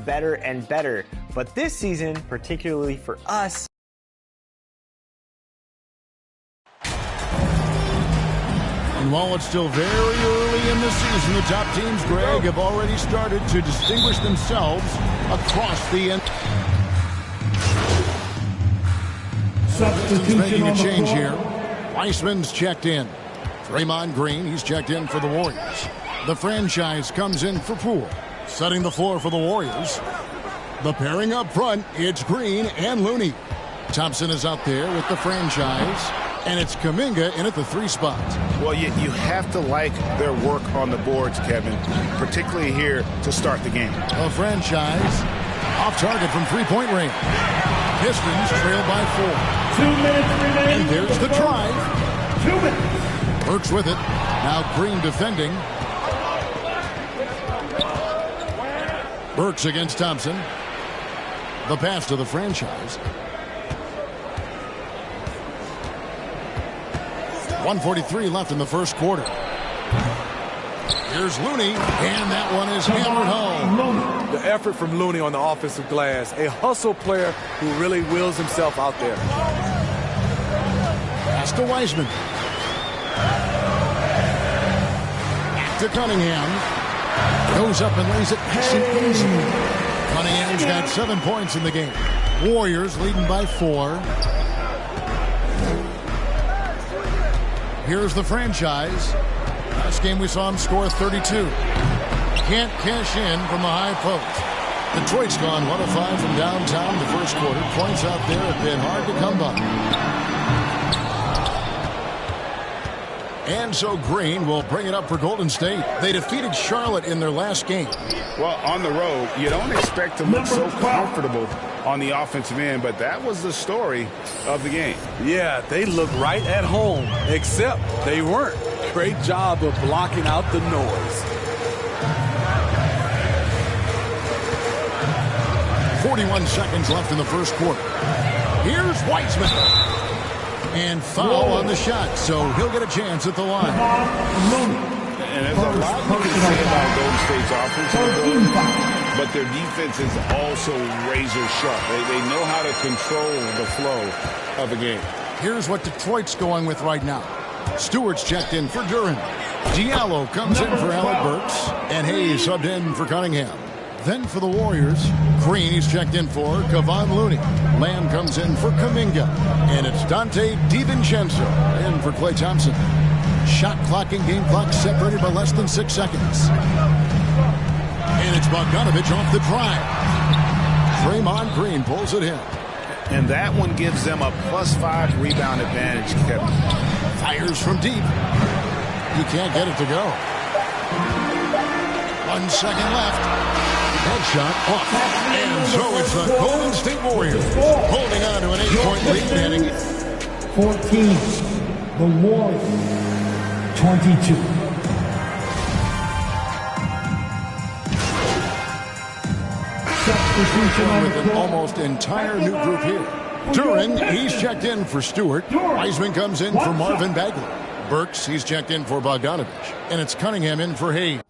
better and better. But this season, particularly for us, and while it's still very early in the season, the top teams, Greg, have already started to distinguish themselves across the end. Substitution making a change here. Weissman's checked in. Draymond Green, he's checked in for the Warriors. The franchise comes in for Poole, setting the floor for the Warriors. The pairing up front, it's Green and Looney. Thompson is out there with the franchise, and it's Kuminga in at the 3 spot. Well, you have to like their work on the boards, Kevin, particularly here to start the game. The franchise off target from three-point range. Pistons trail by 4. 2 minutes remaining. And there's the drive. 2 minutes. Burks with it. Now Green defending. Burks against Thompson. The pass to the franchise. 1:43 left in the first quarter. Here's Looney, and that one is hammered home. The effort from Looney on the offensive glass. A hustle player who really wills himself out there. Pass to Wiseman. Back to Cunningham. Goes up and lays it nice and easy. Cunningham's got 7 points in the game. Warriors leading by 4. Here's the franchise. Last game we saw him score 32. Can't cash in from the high post. Detroit's gone 1 of 5 from downtown the first quarter. Points out there have been hard to come by. And so Green will bring it up for Golden State. They defeated Charlotte in their last game. Well, on the road, you don't expect to look so comfortable on the offensive end, but that was the story of the game. Yeah, they looked right at home, except they weren't. Great job of blocking out the noise. 41 seconds left in the first quarter. Here's Weissman. And foul on the shot, so he'll get a chance at the line. And there's a lot you can say about Golden State's offensive ability, but their defense is also razor sharp. They know how to control the flow of a game. Here's what Detroit's going with right now. Stewart's checked in for Duran. Diallo comes in for Alec Burks, and Hayes subbed in for Cunningham. Then for the Warriors, Green is checked in for Kevon Looney. Lamb comes in for Kuminga. And it's Dante DiVincenzo in for Klay Thompson. Shot clock and game clock separated by less than 6 seconds. And it's Bogdanovich off the drive. Draymond Green pulls it in. And that one gives them a +5 rebound advantage, Kevin. Fires from deep. You can't get it to go. 1 second left. That shot off. And so it's the Golden State Warriors holding on to an 8-point lead. Heading 14. The Warriors. 22. With an almost entire new group here. Duran, he's checked in for Stewart. Wiseman comes in for Marvin Bagley. Burks, he's checked in for Bogdanovich. And it's Cunningham in for Hayes.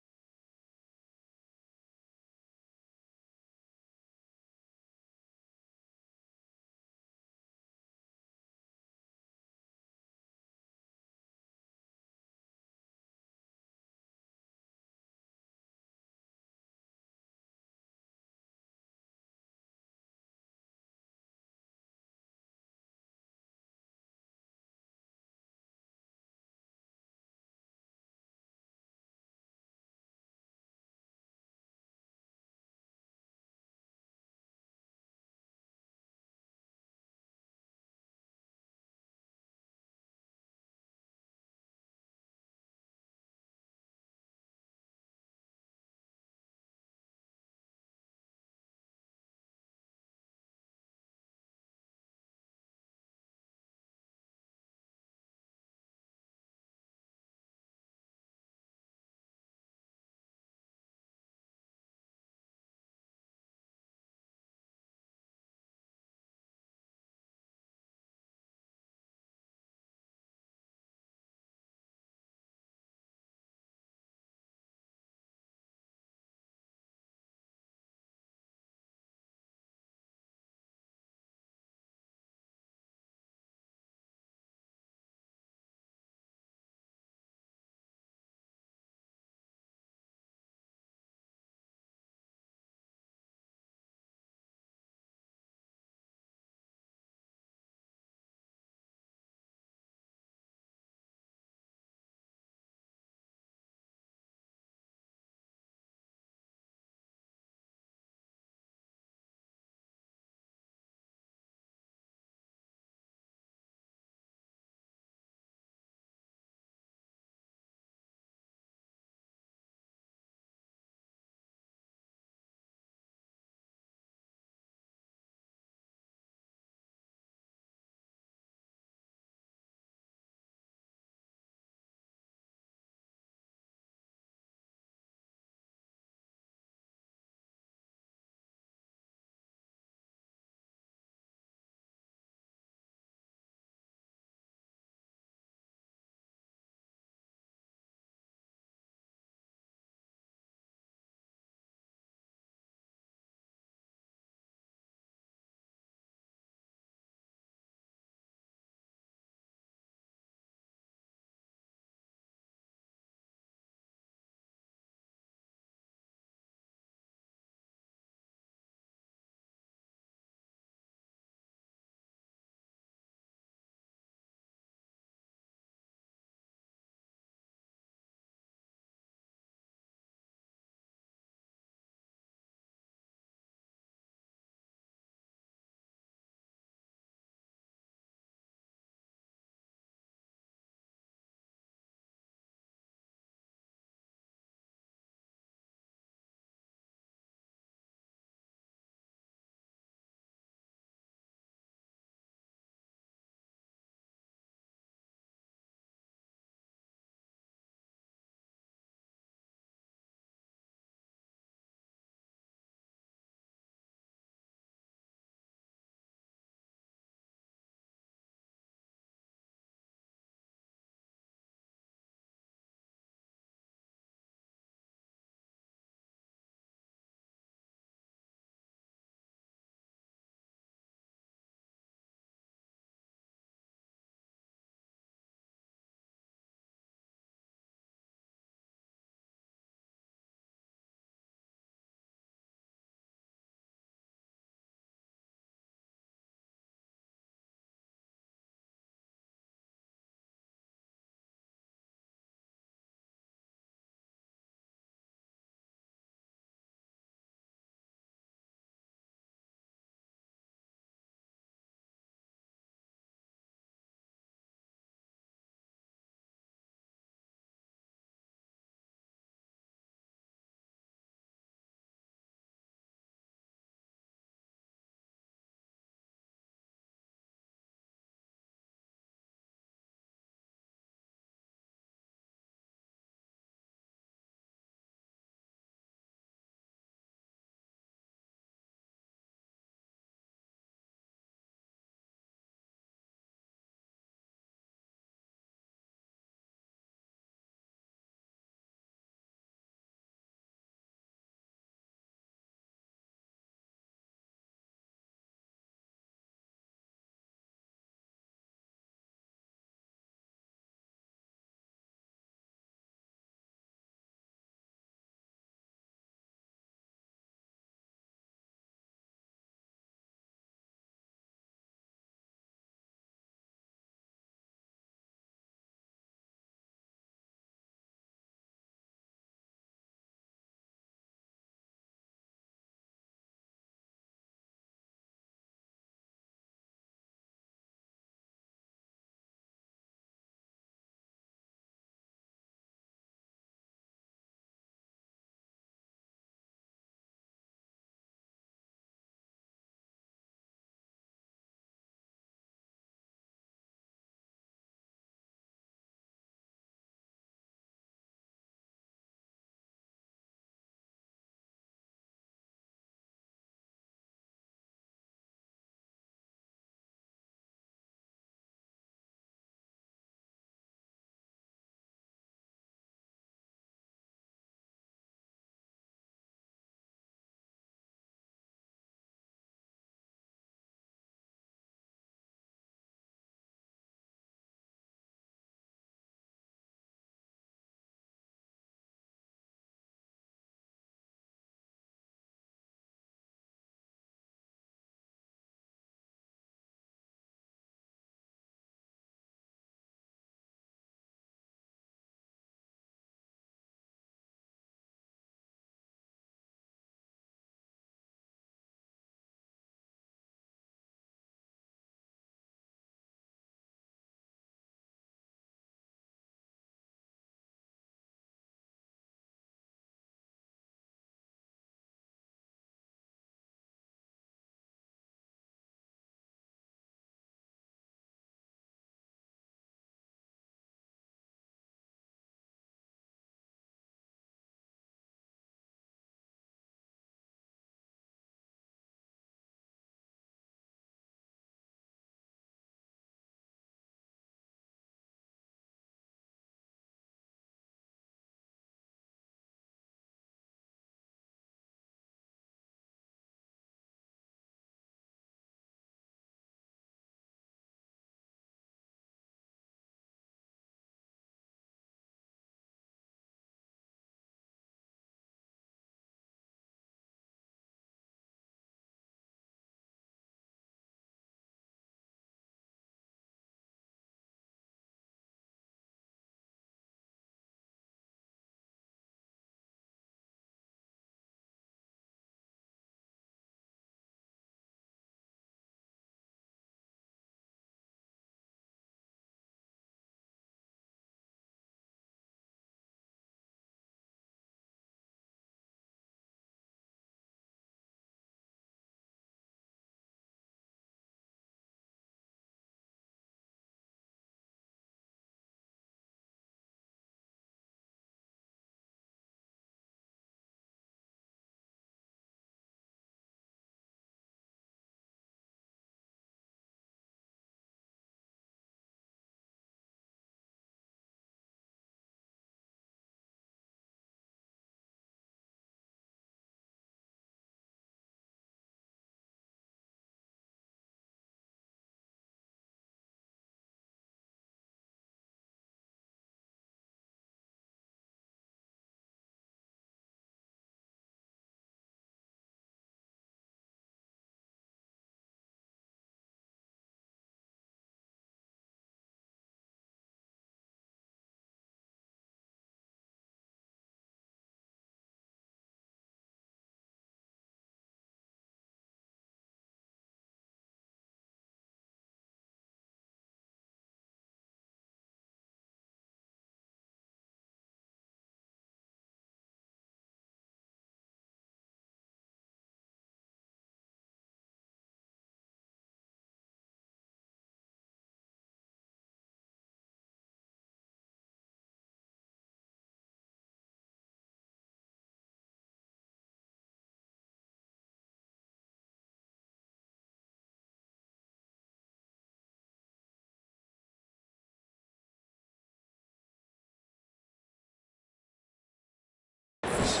office.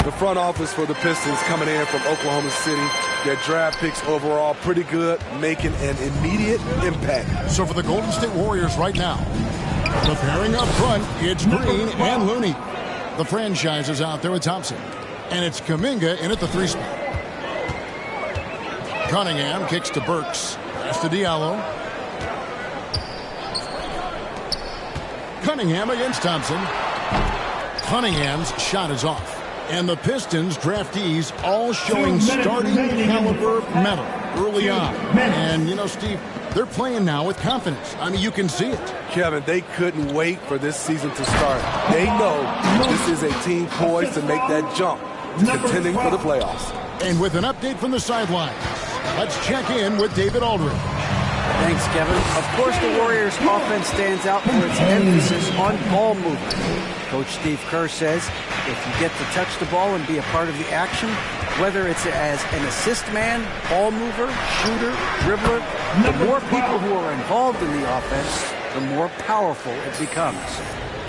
The front office for the Pistons coming in from Oklahoma City. Their draft picks overall pretty good, making an immediate impact. So for the Golden State Warriors right now, preparing up front, it's Green and Looney. The franchise is out there with Thompson. And it's Kuminga in at the 3 spot. Cunningham kicks to Burks. Pass to Diallo. Cunningham against Thompson. Cunningham's shot is off. And the Pistons draftees all showing starting caliber metal early on. And, you know, Steve, they're playing now with confidence. I mean, you can see it. Kevin, they couldn't wait for this season to start. They know this is a team poised to make that jump to contending for the playoffs. And with an update from the sidelines, let's check in with David Aldridge. Thanks, Kevin. Of course, the Warriors' offense stands out for its emphasis on ball movement. Coach Steve Kerr says if you get to touch the ball and be a part of the action, whether it's as an assist man, ball mover, shooter, dribbler, the more people who are involved in the offense, the more powerful it becomes.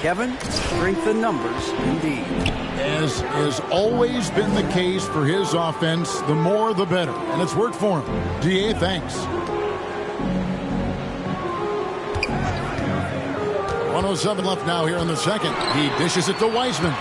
Kevin, strength in numbers, indeed. As has always been the case for his offense, the more the better. And it's worked for him. DA, thanks. 1:07 left now here in the second. He dishes it to Wiseman.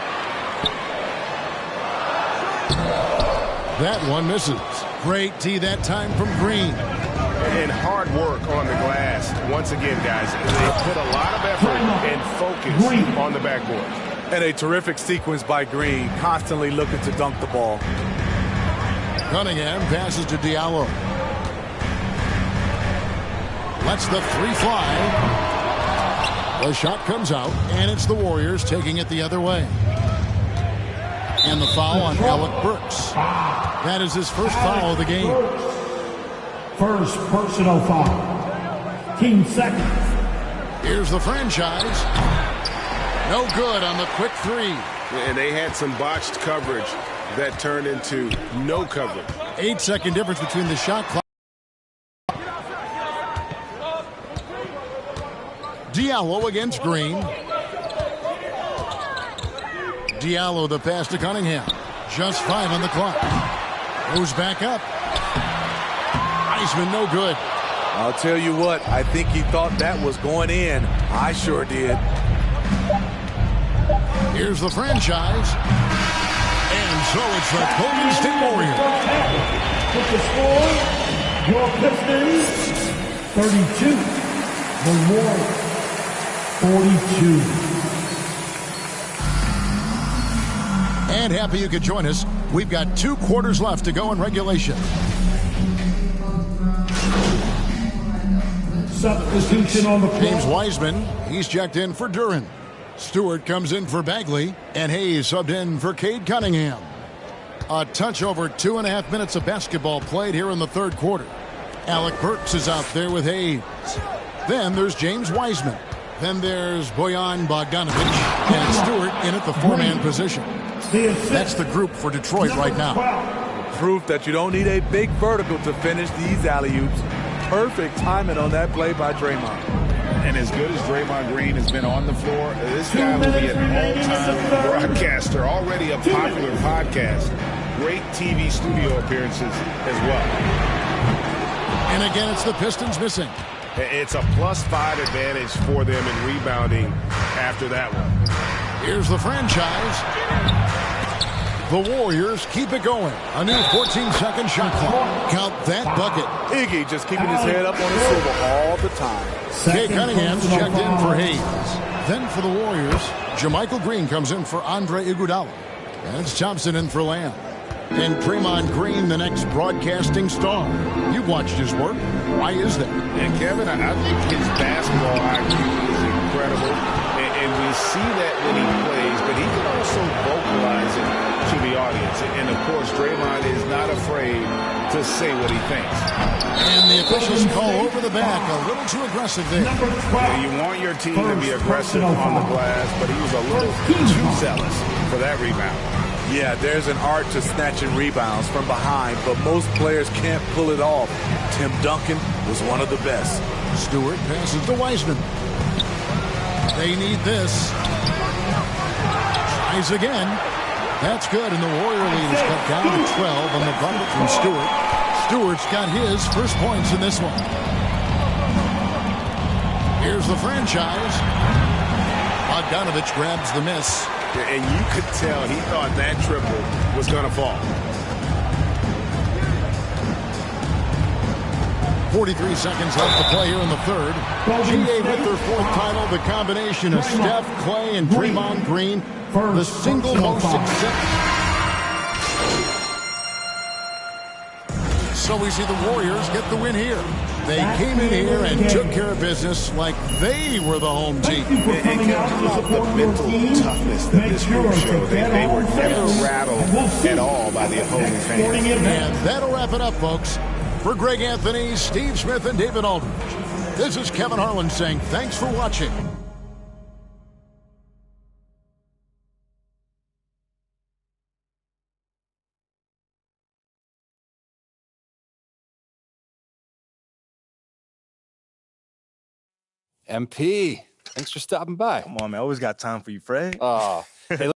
That one misses. Great tee that time from Green. And hard work on the glass. Once again, guys, they put a lot of effort and focus on the backboard. And a terrific sequence by Green, constantly looking to dunk the ball. Cunningham passes to Diallo. Lets the 3 fly. The shot comes out, and it's the Warriors taking it the other way. And the foul on Alec Burks. That is his first foul of the game. First personal foul. Team second. Here's the franchise. No good on the quick 3. And they had some botched coverage that turned into no coverage. 8-second difference between the shot clock. Diallo against Green. Diallo the pass to Cunningham. Just 5 on the clock. Goes back up. Wiseman no good. I'll tell you what, I think he thought that was going in. I sure did. Here's the franchise. And so it's the Golden State Warriors. With the score, your Pistons 32. The Warriors 42. And happy you could join us. We've got 2 quarters left to go in regulation. Substitution on the floor. James Wiseman, he's checked in for Duren. Stewart comes in for Bagley, and Hayes subbed in for Cade Cunningham. A touch over 2.5 minutes of basketball played here in the third quarter. Alec Burks is out there with Hayes. Then there's James Wiseman. Then there's Bojan Bogdanovic and Stewart in at the 4-man position. That's the group for Detroit right now. Proof that you don't need a big vertical to finish these alley-oops. Perfect timing on that play by Draymond. And as good as Draymond Green has been on the floor, this guy will be an all-time broadcaster, already a popular podcast. Great TV studio appearances as well. And again, it's the Pistons missing. It's a +5 advantage for them in rebounding after that one. Here's the franchise. The Warriors keep it going. A new 14-second shot clock. Count that bucket. Iggy just keeping his head up on his swivel all the time. Kay Cunningham's checked in for Hayes. Then for the Warriors, JaMychal Green comes in for Andre Iguodala. And it's Thompson in for Lamb. And Draymond Green, the next broadcasting star. You've watched his work. Why is that? And Kevin, I think his basketball IQ is incredible. And we see that when he plays, but he can also vocalize it to the audience. And of course, Draymond is not afraid to say what he thinks. And the officials call over the back. A little too aggressive there. Yeah, you want your team to be aggressive on the glass, but he was a little too zealous for that rebound. Yeah, there's an art to snatching rebounds from behind, but most players can't pull it off. Tim Duncan was one of the best. Stewart passes to Wiseman. They need this. Tries again. That's good, and the Warrior lead is cut down to 12 on the bucket from Stewart. Stewart's got his first points in this one. Here's the franchise. Bogdanovich grabs the miss. And you could tell he thought that triple was going to fall. 43 seconds left to play here in the third. GA with their fourth title, the combination of Steph, Clay, and Draymond Green, the single most successful. So we see the Warriors get the win here. They came in here and took care of business like they were the home team. And how about the mental toughness that this group showed? They were never rattled at all by the opposing fans. And that'll wrap it up, folks. For Greg Anthony, Steve Smith, and David Aldridge, this is Kevin Harlan saying thanks for watching. MP, thanks for stopping by. Come on, man. I always got time for you, Fred. Hey,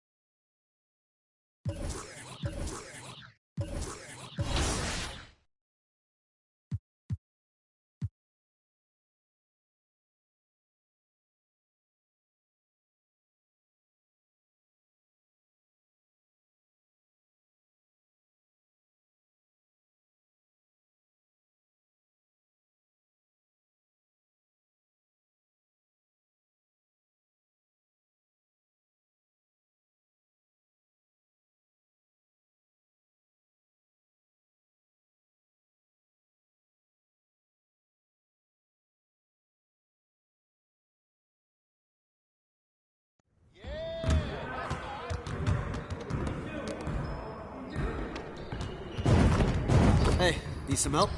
Hey, need some help?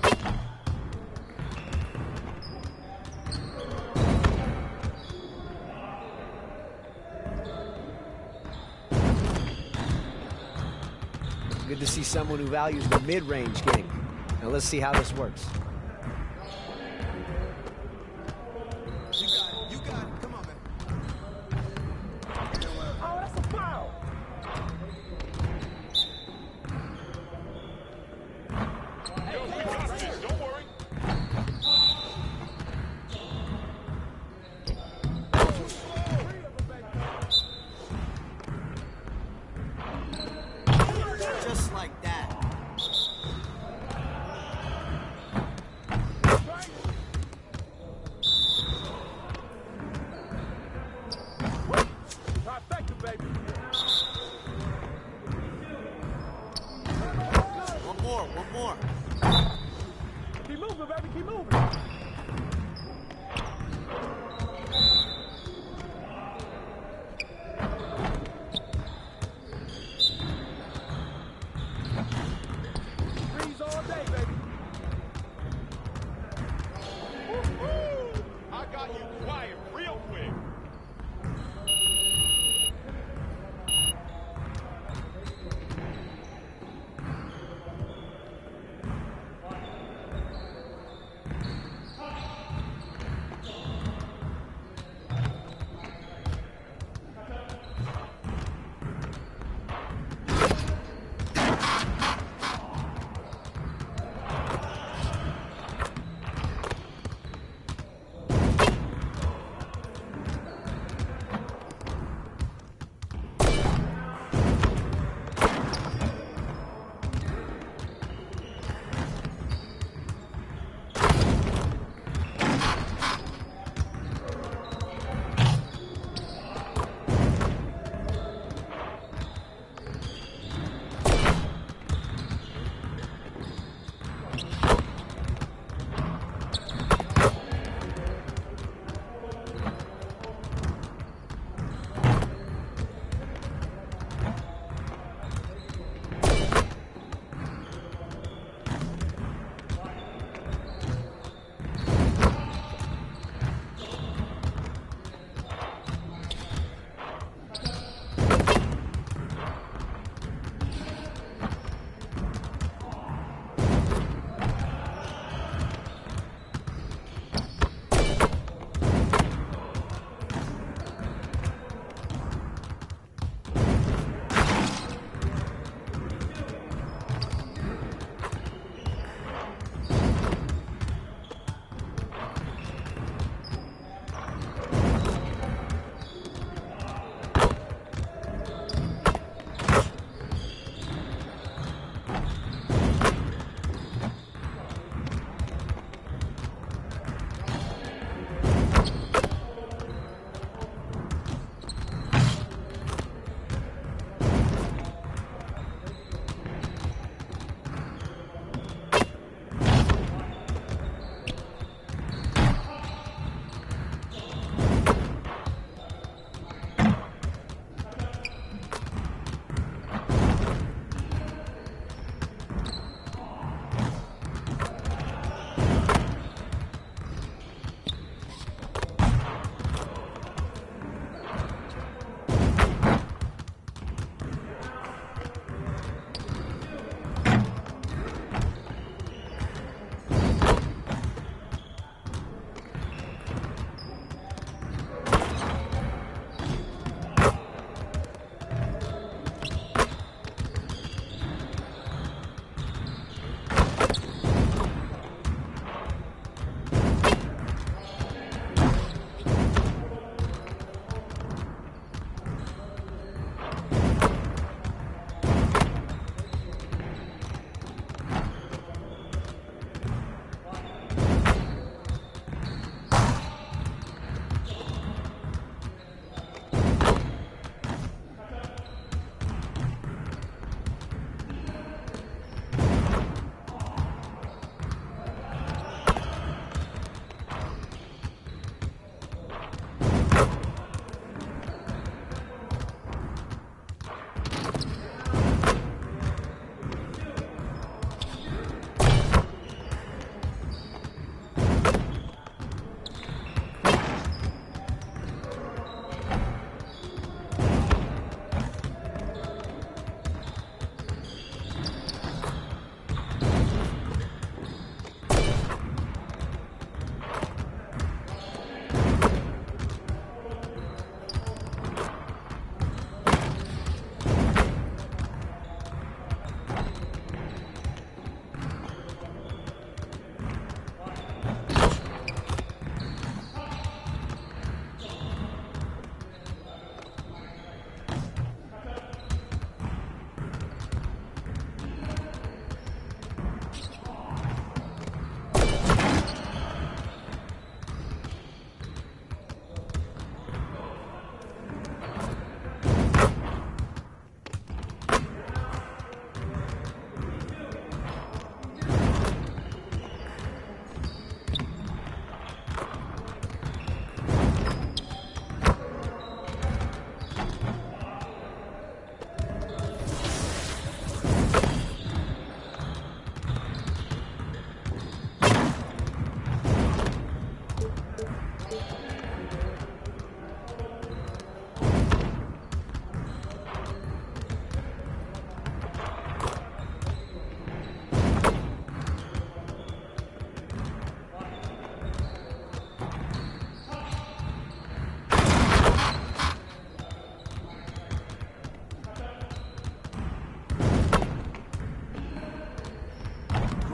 Good to see someone who values the mid-range game. Now let's see how this works. You got it. Come on, man. Oh, that's a foul. Just like that.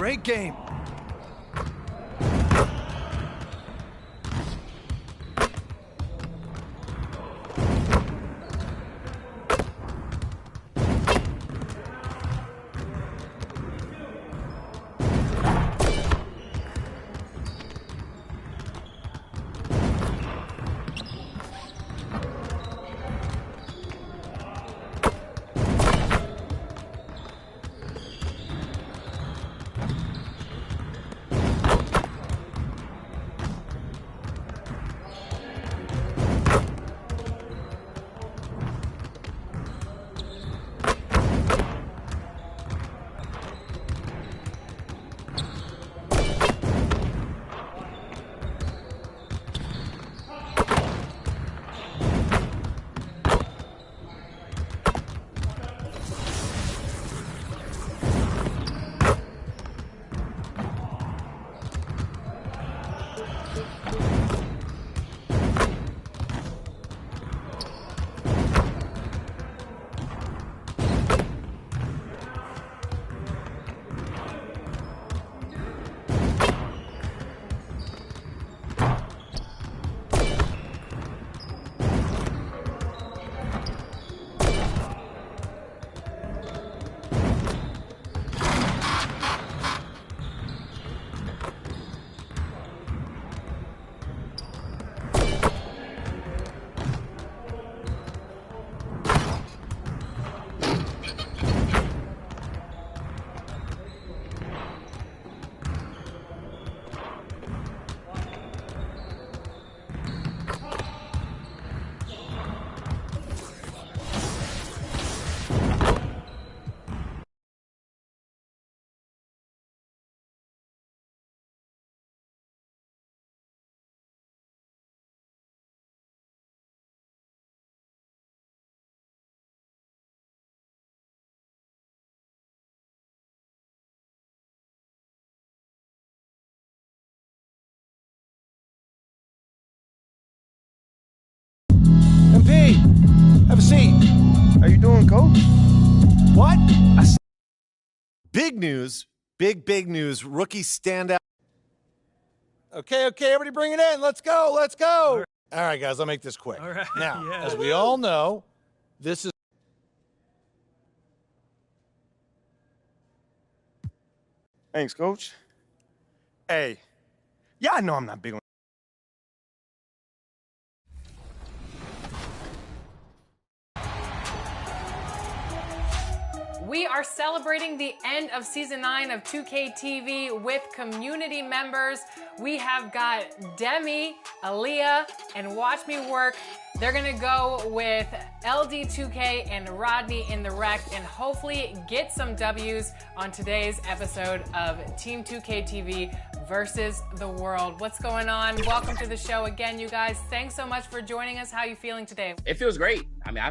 Great game. MP, have a seat. How you doing, Coach? What? Big news, big news. Rookie standout. Okay, everybody bring it in. Let's go. All right, guys, I'll make this quick. All right. Now, Yeah. as we all know, this is... Thanks, Coach. Hey, yeah, I know I'm not big on. We are celebrating the end of season 9 of 2K TV with community members. We have got Demi, Aaliyah, and Watch Me Work. They're gonna go with LD2K and Rodney in the rec and hopefully get some W's on today's episode of Team 2K TV versus the world. What's going on? Welcome to the show again, you guys. Thanks so much for joining us. How are you feeling today? It feels great. I mean,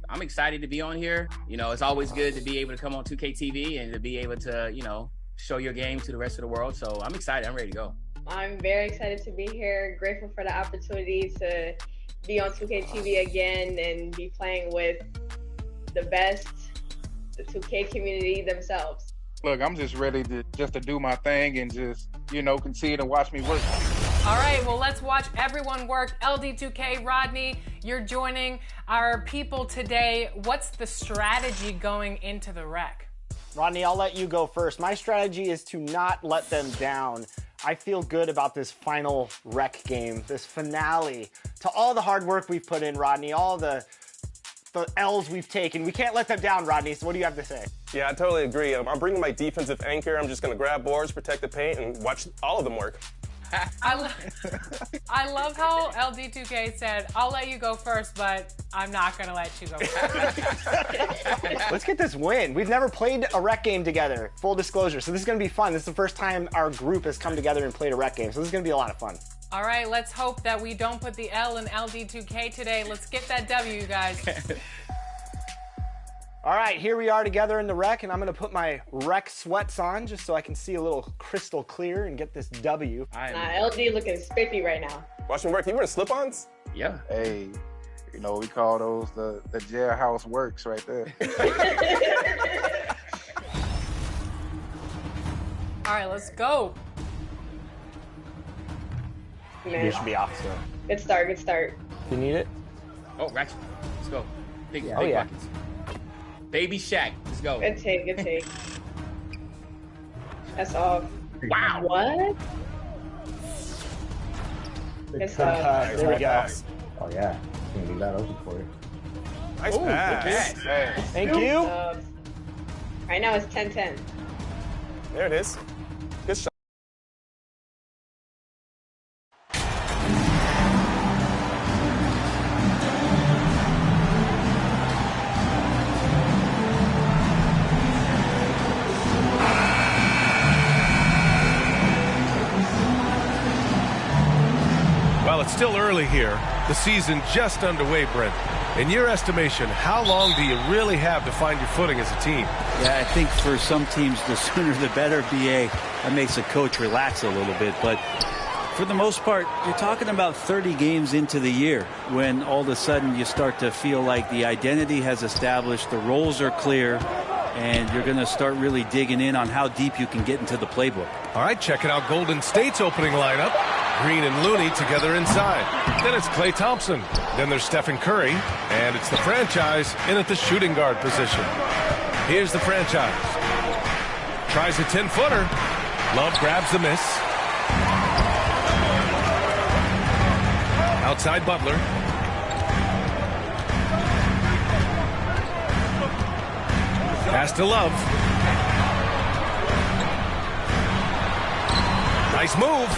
I'm excited to be on here. You know, it's always good to be able to come on 2K TV and to be able to, you know, show your game to the rest of the world. So I'm excited. I'm ready to go. I'm very excited to be here. Grateful for the opportunity to be on 2K TV again and be playing with the best, the 2K community themselves. Look, I'm just ready to do my thing and just, you know, concede and watch me work. All right, well, let's watch everyone work. LD2K, Rodney, you're joining our people today. What's the strategy going into the rec? Rodney, I'll let you go first. My strategy is to not let them down. I feel good about this final rec game, this finale. To all the hard work we've put in, Rodney, all the L's we've taken. We can't let them down, Rodney, so what do you have to say? Yeah, I totally agree. I'm bringing my defensive anchor. I'm just going to grab boards, protect the paint, and watch all of them work. I love how LD2K said, I'll let you go first, but I'm not going to let you go first. Let's get this win. We've never played a rec game together, full disclosure. So this is going to be fun. This is the first time our group has come together and played a rec game. So this is going to be a lot of fun. All right, let's hope that we don't put the L in LD2K today. Let's get that W, you guys. All right, here we are together in the rec, and I'm going to put my rec sweats on just so I can see a little crystal clear and get this W. LD looking spiffy right now. Watch me work. You wearing slip-ons? Yeah. Hey, you know, we call those the jailhouse works right there. All right, let's go. You should be off, so. Good start, good start. You need it? Oh, ratchet. Let's go. Big Oh, yeah. buckets. Baby Shaq. Let's go. Good take, good take. That's off. Wow. What? Good stuff. There we go. Oh yeah, can leave that open for you. Nice Ooh, pass. good pass. Thank you. Right now it's 10-10. There it is. Good shot. Well, it's still early here. The season just underway, Brent. In your estimation, how long do you really have to find your footing as a team? Yeah, I think for some teams, the sooner the better, BA. That makes a coach relax a little bit. But for the most part, you're talking about 30 games into the year when all of a sudden you start to feel like the identity has established, the roles are clear, and you're going to start really digging in on how deep you can get into the playbook. All right, checking out Golden State's opening lineup. Green and Looney together inside. Then it's Klay Thompson. Then there's Stephen Curry. And it's the franchise in at the shooting guard position. Here's the franchise. Tries a 10-footer. Love grabs the miss. Outside Butler. Pass to Love. Nice move.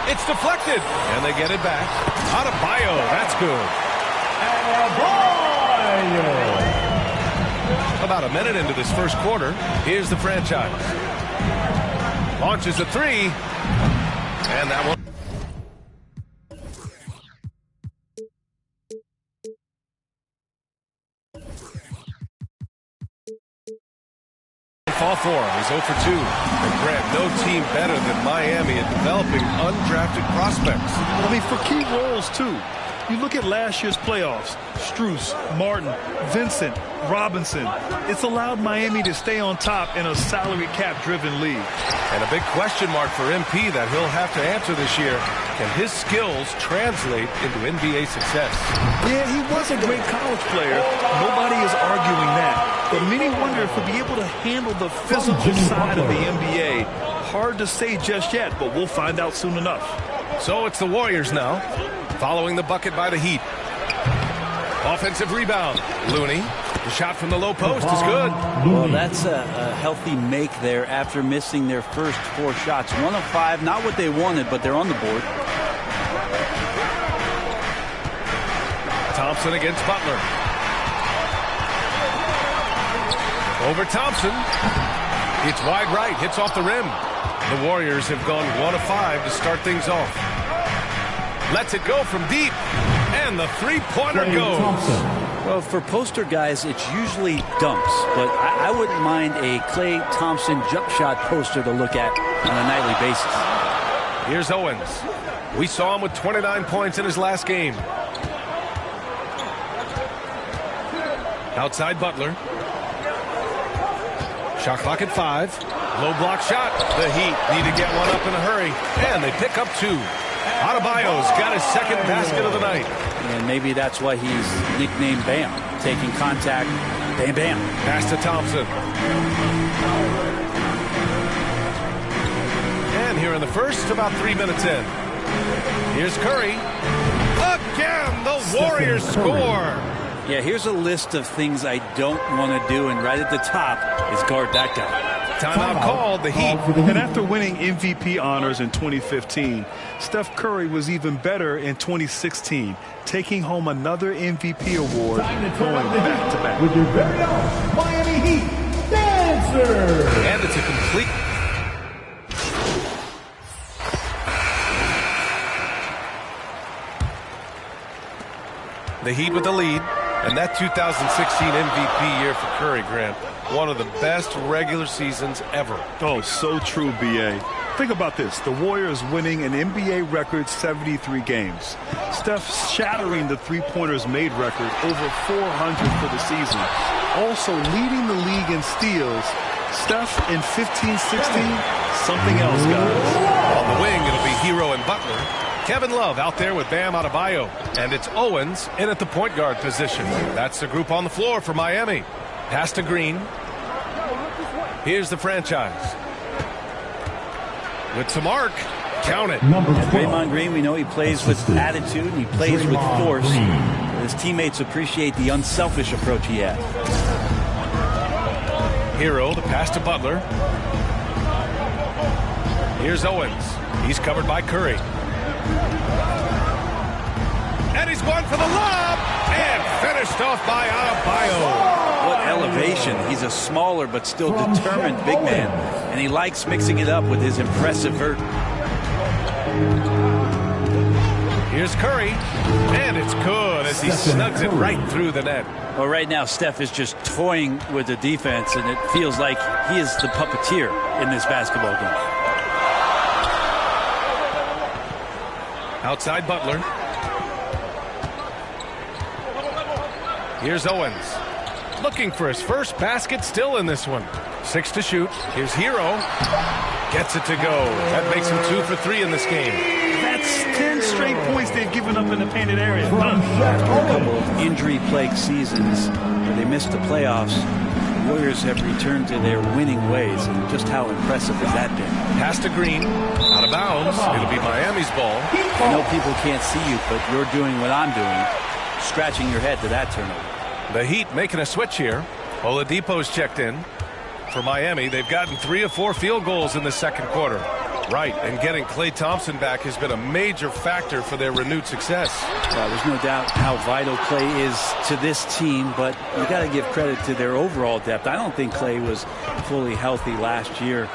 It's deflected. And they get it back. Adebayo. That's good. About a minute into this first quarter. Here's the franchise. Launches a three. And that one. Fall for him. He's 0 for 2. And Grant, no team better than Miami at developing undrafted prospects. I mean, for key roles, too. You look at last year's playoffs, Strus, Martin, Vincent, Robinson. It's allowed Miami to stay on top in a salary cap-driven league. And a big question mark for MP that he'll have to answer this year. Can his skills translate into NBA success? Yeah, he was a great college player. Nobody is arguing that. But many wonder if he'll be able to handle the physical side of the NBA. Hard to say just yet, but we'll find out soon enough. So it's the Warriors now, following the bucket by the Heat. Offensive rebound. Looney. The shot from the low post is good. Well, that's a healthy make there after missing their first 4 shots. 1 of 5, not what they wanted, but they're on the board. Thompson against Butler. Over Thompson. It's wide right. Hits off the rim. The Warriors have gone 1 of 5 to start things off. Lets it go from deep. And the three-pointer goes. Well, for poster guys, it's usually dunks. But I wouldn't mind a Klay Thompson jump shot poster to look at on a nightly basis. Here's Owens. We saw him with 29 points in his last game. Outside Butler. Shot clock at 5. Low block shot. The Heat need to get one up in a hurry. And they pick up 2. Adebayo's got his second basket of the night. And maybe that's why he's nicknamed Bam. Taking contact, bam, bam. Pass to Thompson. And here in the first, about 3 minutes in. Here's Curry. Again, the Warriors score. Yeah, here's a list of things I don't want to do, and right at the top is guard that guy. Timeout called, the Heat. And after winning MVP honors in 2015, Steph Curry was even better in 2016, taking home another MVP award, going back-to-back. With your very own Miami Heat dancer. And it's a complete... The Heat with the lead. And that 2016 MVP year for Curry, Grant, one of the best regular seasons ever. Oh, so true, B.A. Think about this. The Warriors winning an NBA record 73 games. Steph shattering the three-pointers made record, over 400 for the season. Also leading the league in steals. Steph in 15-16, something else, guys. On the wing, it'll be Hero and Butler. Kevin Love out there with Bam Adebayo. And it's Owens in at the point guard position. That's the group on the floor for Miami. Pass to Green. Here's the franchise. With some arc. Count it. Draymond Green, we know he plays with attitude and he plays with force. His teammates appreciate the unselfish approach he has. Hero, the pass to Butler. Here's Owens. He's covered by Curry. And he's going for the lob. And finished off by Adebayo. What elevation. He's a smaller but still determined big man. And he likes mixing it up with his impressive vert. Here's Curry. And it's good as he snugs it right through the net. Well, right now, Steph is just toying with the defense, and it feels like he is the puppeteer in this basketball game. Outside Butler. Here's Owens. Looking for his first basket still in this one. 6 to shoot. Here's Hero. Gets it to go. That makes him 2 for 3 in this game. That's 10 straight points they've given up in the painted area. After a couple of injury-plagued seasons where they missed the playoffs, the Warriors have returned to their winning ways, and just how impressive has that been? Pass to Green. Out of bounds. It'll be Miami's ball. I know people can't see you, but you're doing what I'm doing, scratching your head to that turnover. The Heat making a switch here. Oladipo's checked in. For Miami, they've gotten 3 of 4 field goals in the second quarter. Right, and getting Klay Thompson back has been a major factor for their renewed success. There's no doubt how vital Klay is to this team, but you got to give credit to their overall depth. I don't think Klay was fully healthy last year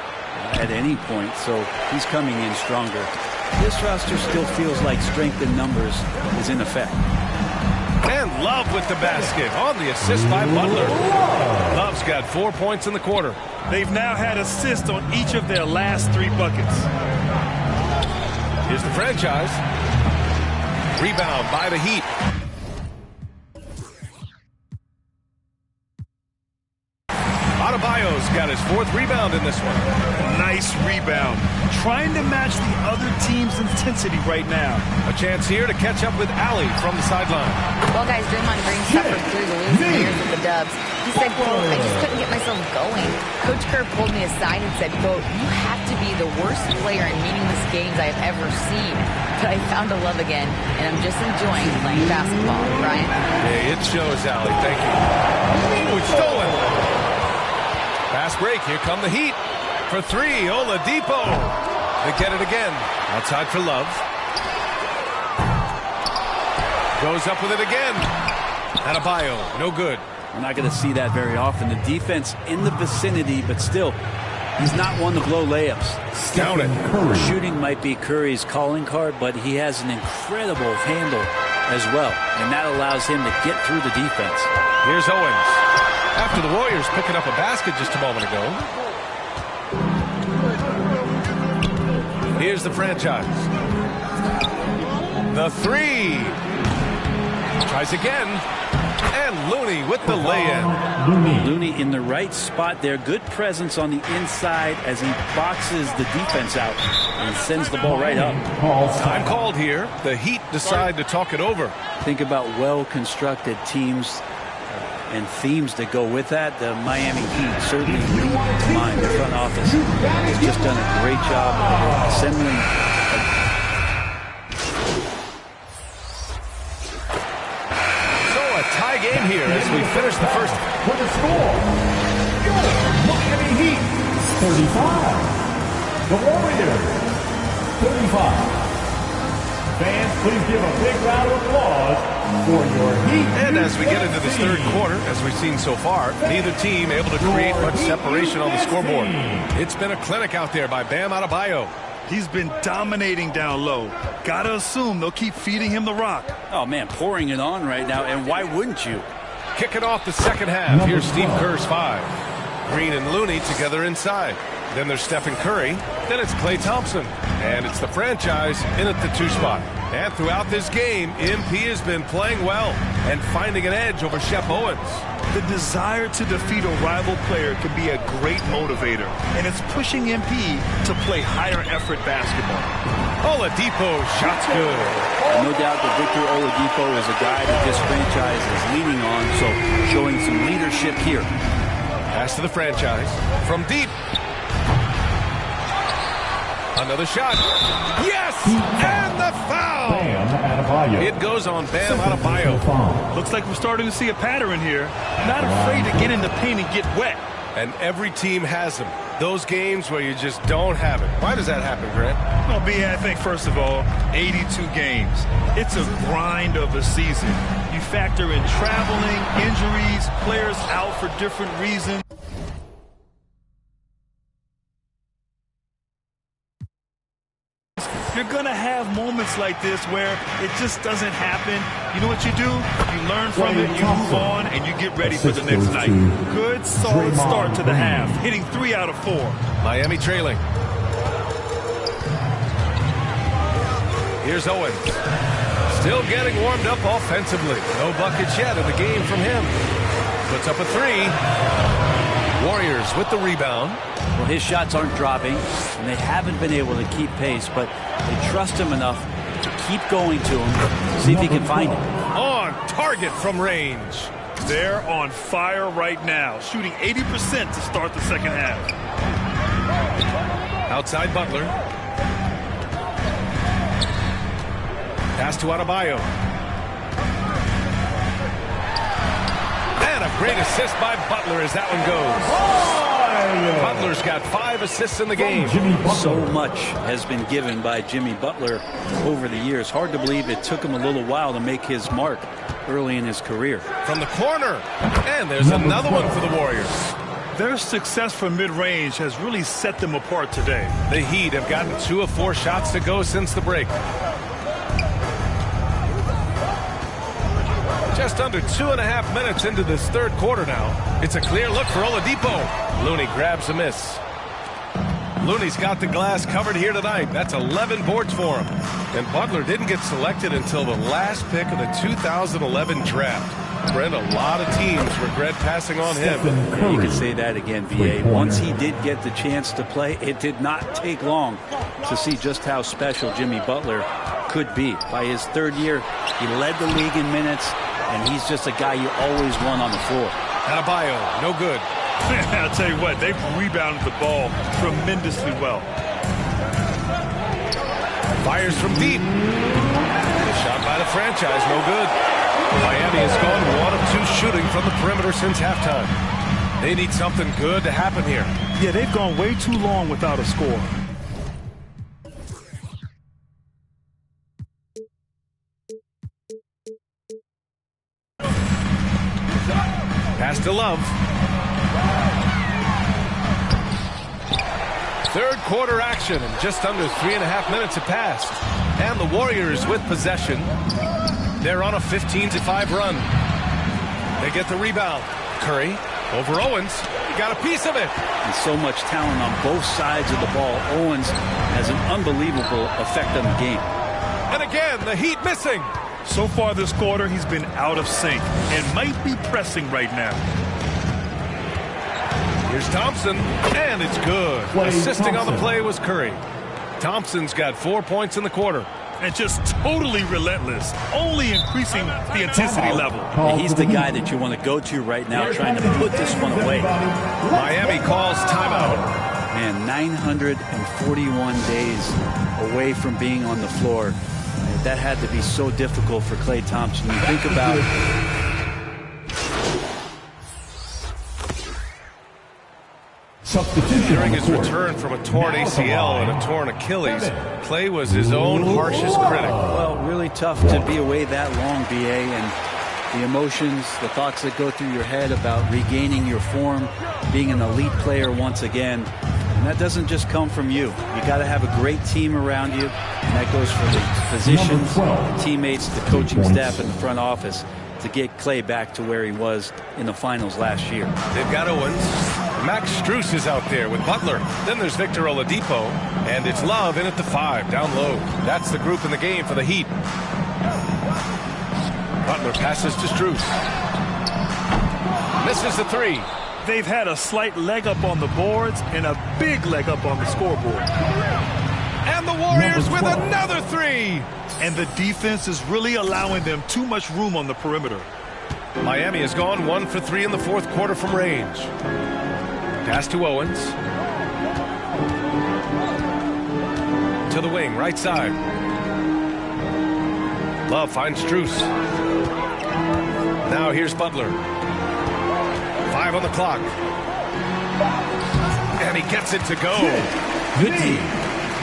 at any point, so he's coming in stronger. This roster still feels like strength in numbers is in effect. And Love with the basket on the assist by Butler. Love's got 4 points in the quarter. They've now had assists on each of their last 3 buckets. Here's the franchise. Rebound by the Heat. Adebayo's got his 4th rebound in this one. Nice rebound. Trying to match the other team's intensity right now. A chance here to catch up with Allie from the sideline. Well, guys, Draymond Green suffered through the losing years with the Dubs. He said, quote, I just couldn't get myself going. Coach Kerr pulled me aside and said, quote, you have to be the worst player in meaningless games I have ever seen. But I found a love again, and I'm just enjoying playing basketball. Brian? Hey, it shows, Allie. Thank you. Ooh, it's stolen. Fast break. Here come the Heat. For 3, Oladipo. They get it again. Outside for Love. Goes up with it again. Adebayo, no good. We're not going to see that very often. The defense in the vicinity, but still, he's not one to blow layups. Count it. Shooting might be Curry's calling card, but he has an incredible handle as well, and that allows him to get through the defense. Here's Owens. After the Warriors picking up a basket just a moment ago. Here's the franchise. The 3. Tries again. And Looney with the lay-in. Looney in the right spot there. Good presence on the inside as he boxes the defense out and sends the ball right up. Time called here. The Heat decide to talk it over. Think about well-constructed teams and themes that go with that. The Miami Heat certainly lead to mind. The front office has just done a great job assembling. So a tie game here as we finish the first. For the score, your Miami Heat 35. The Warriors 35. Fans, please give a big round of applause for your Heat. And as we get into this third quarter, as we've seen so far, neither team able to create much separation on the scoreboard. It's been a clinic out there by Bam Adebayo. He's been dominating down low. Gotta assume they'll keep feeding him the rock. Oh, man, pouring it on right now, and why wouldn't you? Kicking off the second half. Here's Steve Kerr's 5. Green and Looney together inside. Then there's Stephen Curry. Then it's Klay Thompson. And it's the franchise in at the 2 spot. And throughout this game, MP has been playing well and finding an edge over Shep Owens. The desire to defeat a rival player can be a great motivator, and it's pushing MP to play higher effort basketball. Oladipo, shot's good. No doubt that Victor Oladipo is a guy that this franchise is leaning on, so showing some leadership here. Pass to the franchise. From deep. Another shot. Yes! And the foul! It goes on Bam Adebayo. Looks like we're starting to see a pattern here. Not afraid to get in the paint and get wet. And every team has them. Those games where you just don't have it. Why does that happen, Grant? Well, B, I think, first of all, 82 games. It's a grind of a season. You factor in traveling, injuries, players out for different reasons. You're going to have moments like this where it just doesn't happen. You know what you do? You learn from it, you move on, and you get ready for the next night. Good, solid start to the half, hitting 3 out of 4. Miami trailing. Here's Owens. Still getting warmed up offensively. No buckets yet in the game from him. Puts up a 3. Warriors with the rebound. Well, his shots aren't dropping, and they haven't been able to keep pace, but they trust him enough to keep going to him, see if he can find it. On target from range. They're on fire right now, shooting 80% to start the second half. Outside Butler. Pass to Adebayo. And a great assist by Butler as that one goes. Butler's got 5 assists in the game. So much has been given by Jimmy Butler over the years. Hard to believe it took him a little while to make his mark early in his career. From the corner. And there's another one for the Warriors. Their success from mid-range has really set them apart today. The Heat have gotten 2 of 4 shots to go since the break. Just under 2.5 minutes into this third quarter now. It's a clear look for Oladipo. Looney grabs a miss. Looney's got the glass covered here tonight. That's 11 boards for him. And Butler didn't get selected until the last pick of the 2011 draft. Brent, a lot of teams regret passing on him. You can say that again, VA. Once he did get the chance to play, it did not take long to see just how special Jimmy Butler could be. By his third year, he led the league in minutes, and he's just a guy you always want on the floor. Adebayo, no good. I'll tell you what, they've rebounded the ball tremendously well. Fires from deep. Shot by the franchise, no good. Miami has gone 1 of 2 shooting from the perimeter since halftime. They need something good to happen here. Yeah, they've gone way too long without a score. Pass to Love. Third quarter action, and just under 3.5 minutes have passed. And the Warriors with possession. They're on a 15-5 run. They get the rebound. Curry over Owens. He got a piece of it. And so much talent on both sides of the ball. Owens has an unbelievable effect on the game. And again, the Heat missing. So far this quarter, he's been out of sync and might be pressing right now. Here's Thompson, and it's good. Assisting on the play was Curry. Thompson's got 4 points in the quarter. And just totally relentless, only increasing the intensity level. And he's the guy that you want to go to right now, trying to put this one away. Miami calls timeout. Man, 941 days away from being on the floor. That had to be so difficult for Klay Thompson. You think about during his return from a torn ACL and a torn Achilles, Klay was his own harshest critic. Well, really tough to be away that long, BA, and the emotions, the thoughts that go through your head about regaining your form, being an elite player once again. And that doesn't just come from you. You got to have a great team around you, and that goes for the physicians, the teammates, the coaching staff, and the front office to get Klay back to where he was in the finals last year. They've got Owens. Max Strus is out there with Butler. Then there's Victor Oladipo, and it's Love in at the 5, down low. That's the group in the game for the Heat. Butler passes to Strus. Misses the three. They've had a slight leg up on the boards and a big leg up on the scoreboard. And the Warriors with another three. And the defense is really allowing them too much room on the perimeter. Miami has gone 1 for 3 in the fourth quarter from range. Pass to Owens. To the wing, right side. Love finds Strus. Now here's Butler. 5 on the clock. And he gets it to go. Good D.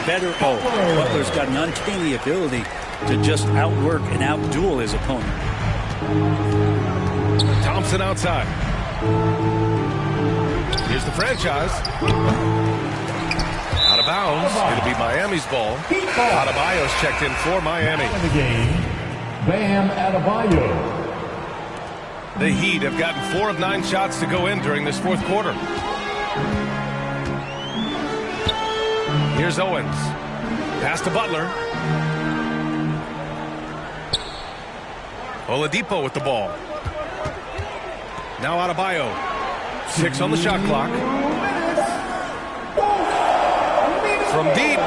Better O. Butler's got an uncanny ability to just outwork and outduel his opponent. Thompson outside. Here's the franchise. Out of bounds. It'll be Miami's ball. Adebayo's checked in for Miami. In the game, Bam Adebayo. The Heat have gotten 4 of 9 shots to go in during this fourth quarter. Here's Owens. Pass to Butler. Oladipo with the ball. Now Adebayo. 6 on the shot clock. From deep.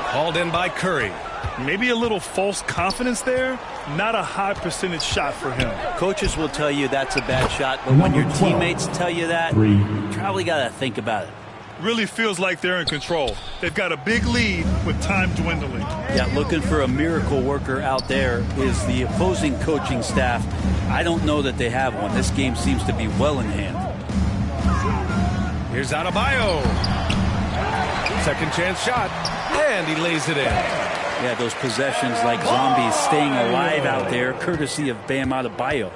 Hauled in by Curry. Maybe a little false confidence there. Not a high percentage shot for him. Coaches will tell you that's a bad shot, but when your teammates tell you that, you probably got to think about it. Really feels like they're in control. They've got a big lead with time dwindling. Yeah, looking for a miracle worker out there is the opposing coaching staff. I don't know that they have one. This game seems to be well in hand. Here's Adebayo. Second chance shot, and he lays it in. Yeah, those possessions like zombies staying alive out there, courtesy of Bam Adebayo.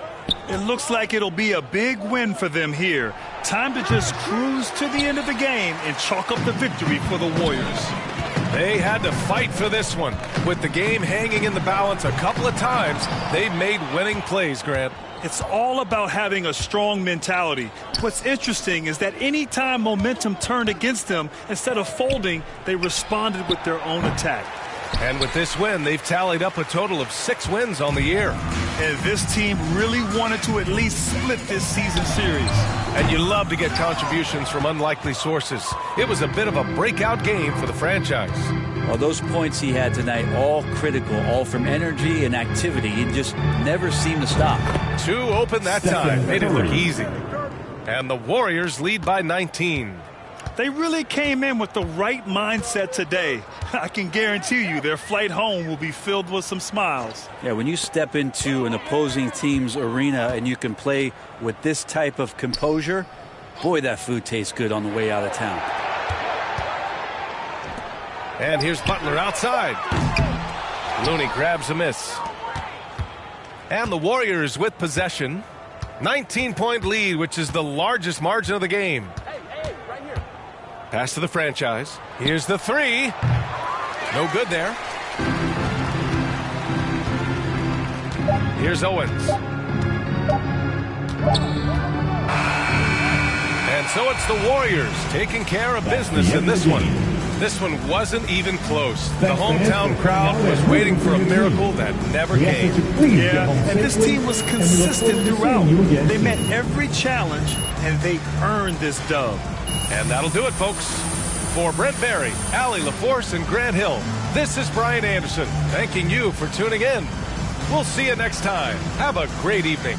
It looks like it'll be a big win for them here. Time to just cruise to the end of the game and chalk up the victory for the Warriors. They had to fight for this one. With the game hanging in the balance a couple of times, they've made winning plays, Grant. It's all about having a strong mentality. What's interesting is that any time momentum turned against them, instead of folding, they responded with their own attack. And with this win, they've tallied up a total of 6 wins on the year. And this team really wanted to at least split this season series. And you love to get contributions from unlikely sources. It was a bit of a breakout game for the franchise. Well, those points he had tonight, all critical, all from energy and activity. He just never seemed to stop. 2 open that time. Made it look easy. And the Warriors lead by 19. They really came in with the right mindset today. I can guarantee you their flight home will be filled with some smiles. Yeah, when you step into an opposing team's arena and you can play with this type of composure, boy, that food tastes good on the way out of town. And here's Butler outside. Looney grabs a miss. And the Warriors with possession. 19-point lead, which is the largest margin of the game. Pass to the franchise. Here's the three. No good there. Here's Owens. And so it's the Warriors taking care of business in this one. This one wasn't even close. The hometown crowd was waiting for a miracle that never came. Yeah, and this team was consistent throughout. They met every challenge, and they earned this dub. And that'll do it, folks. For Brent Barry, Allie LaForce, and Grant Hill, this is Brian Anderson, thanking you for tuning in. We'll see you next time. Have a great evening.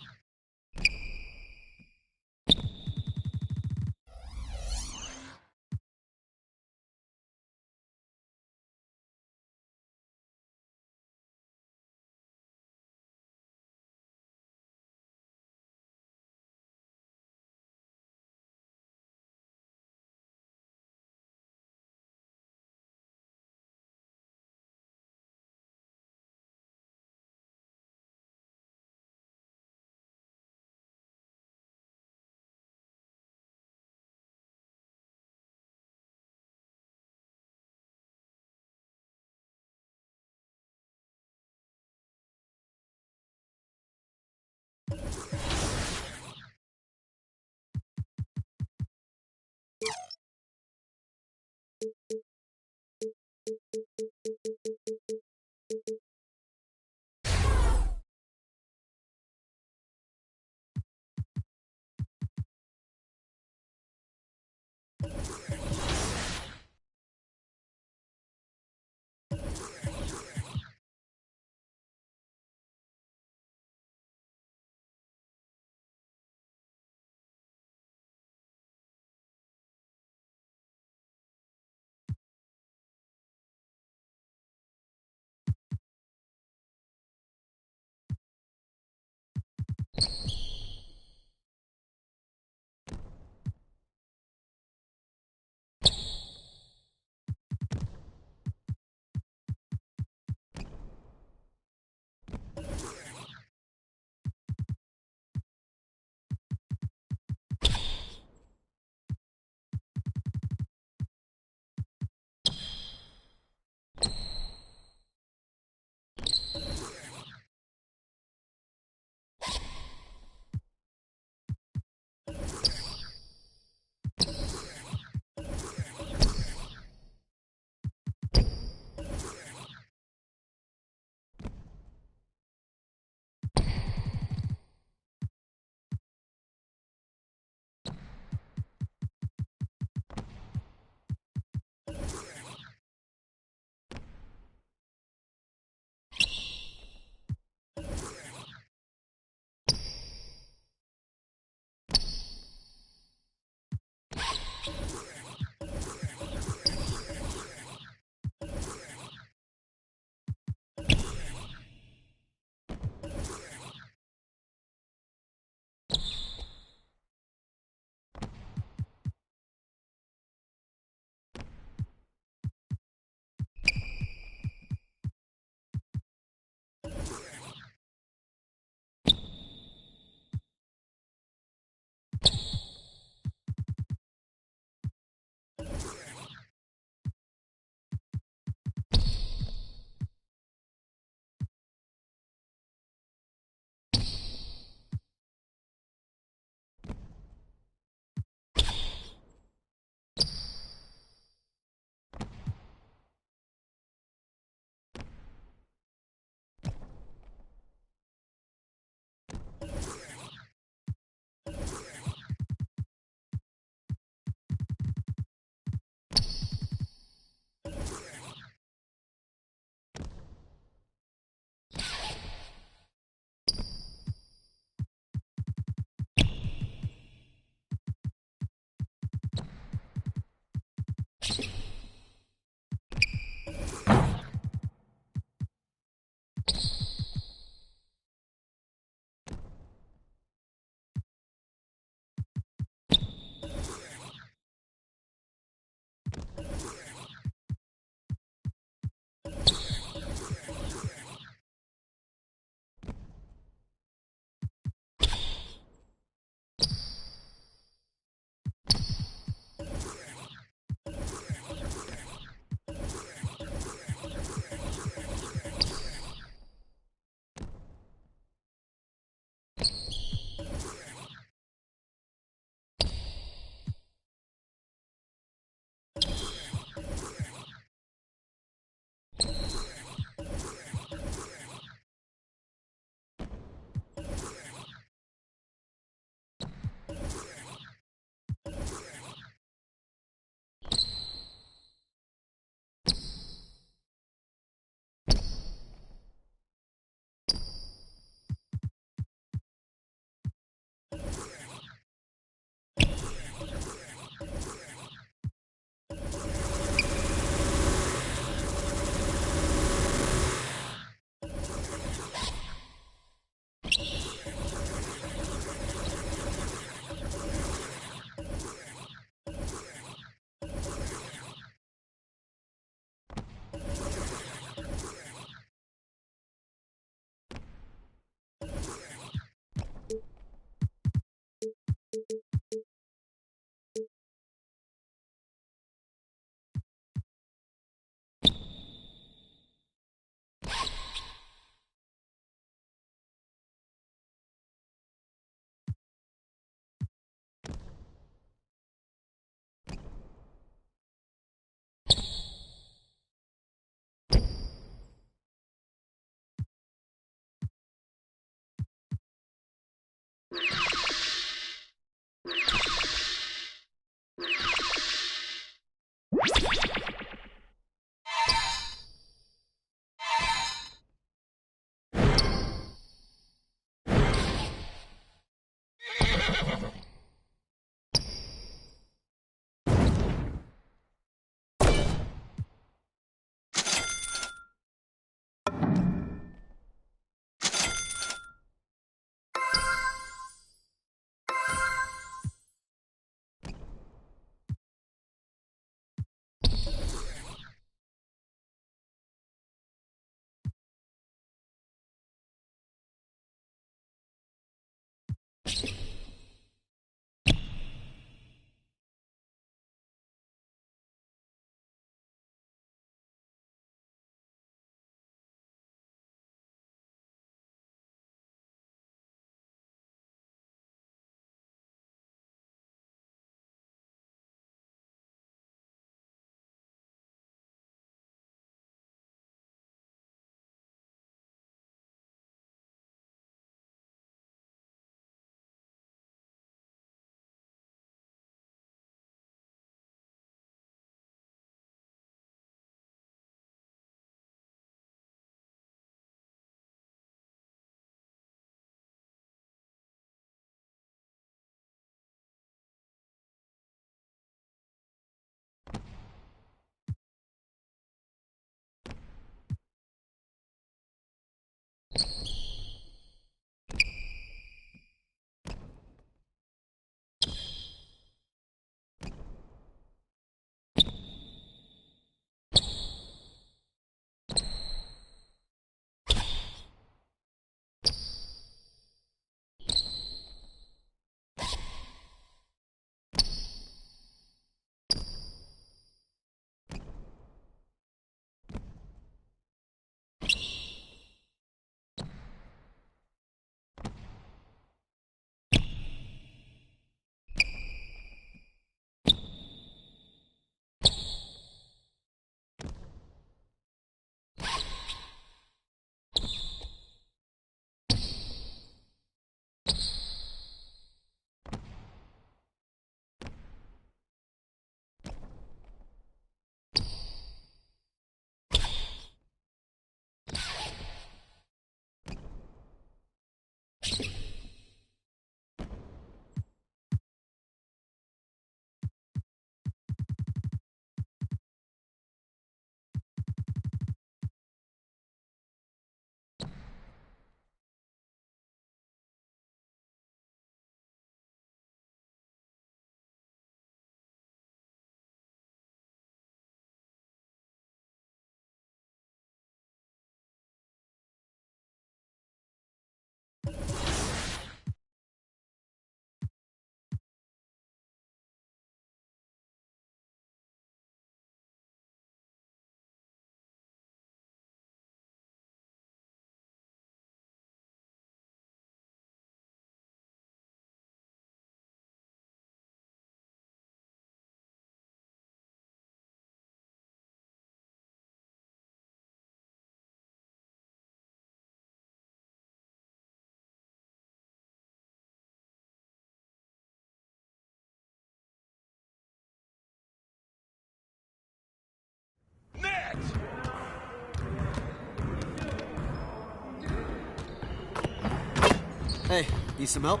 Hey, need some help?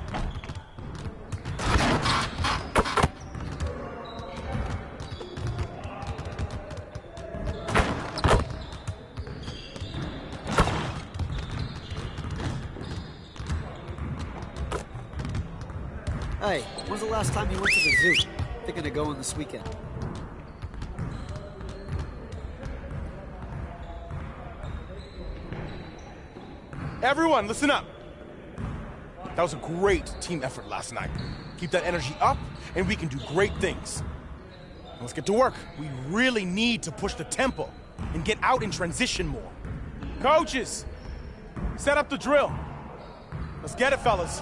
Hey, when's the last time you went to the zoo? Thinking of going this weekend. Everyone, listen up. That was a great team effort last night. Keep that energy up, and we can do great things. Now let's get to work. We really need to push the tempo and get out in transition more. Coaches, set up the drill. Let's get it, fellas.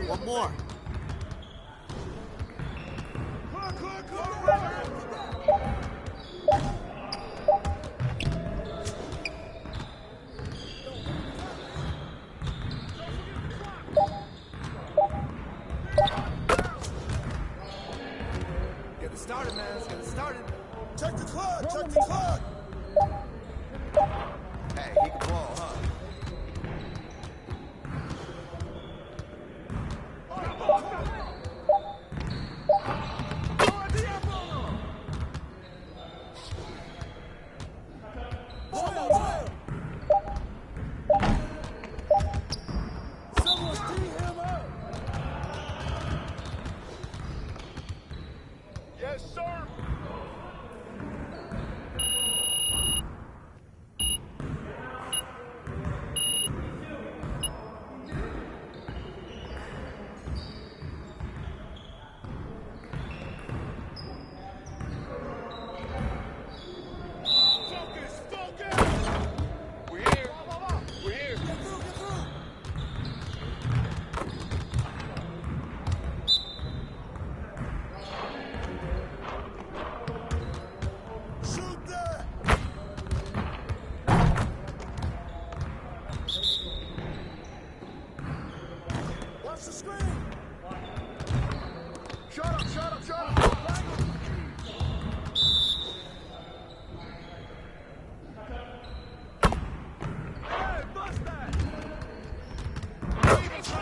One more. Get it started, man. Let's get it started. Check the clock. Check the clock. Hey, he can ball, huh?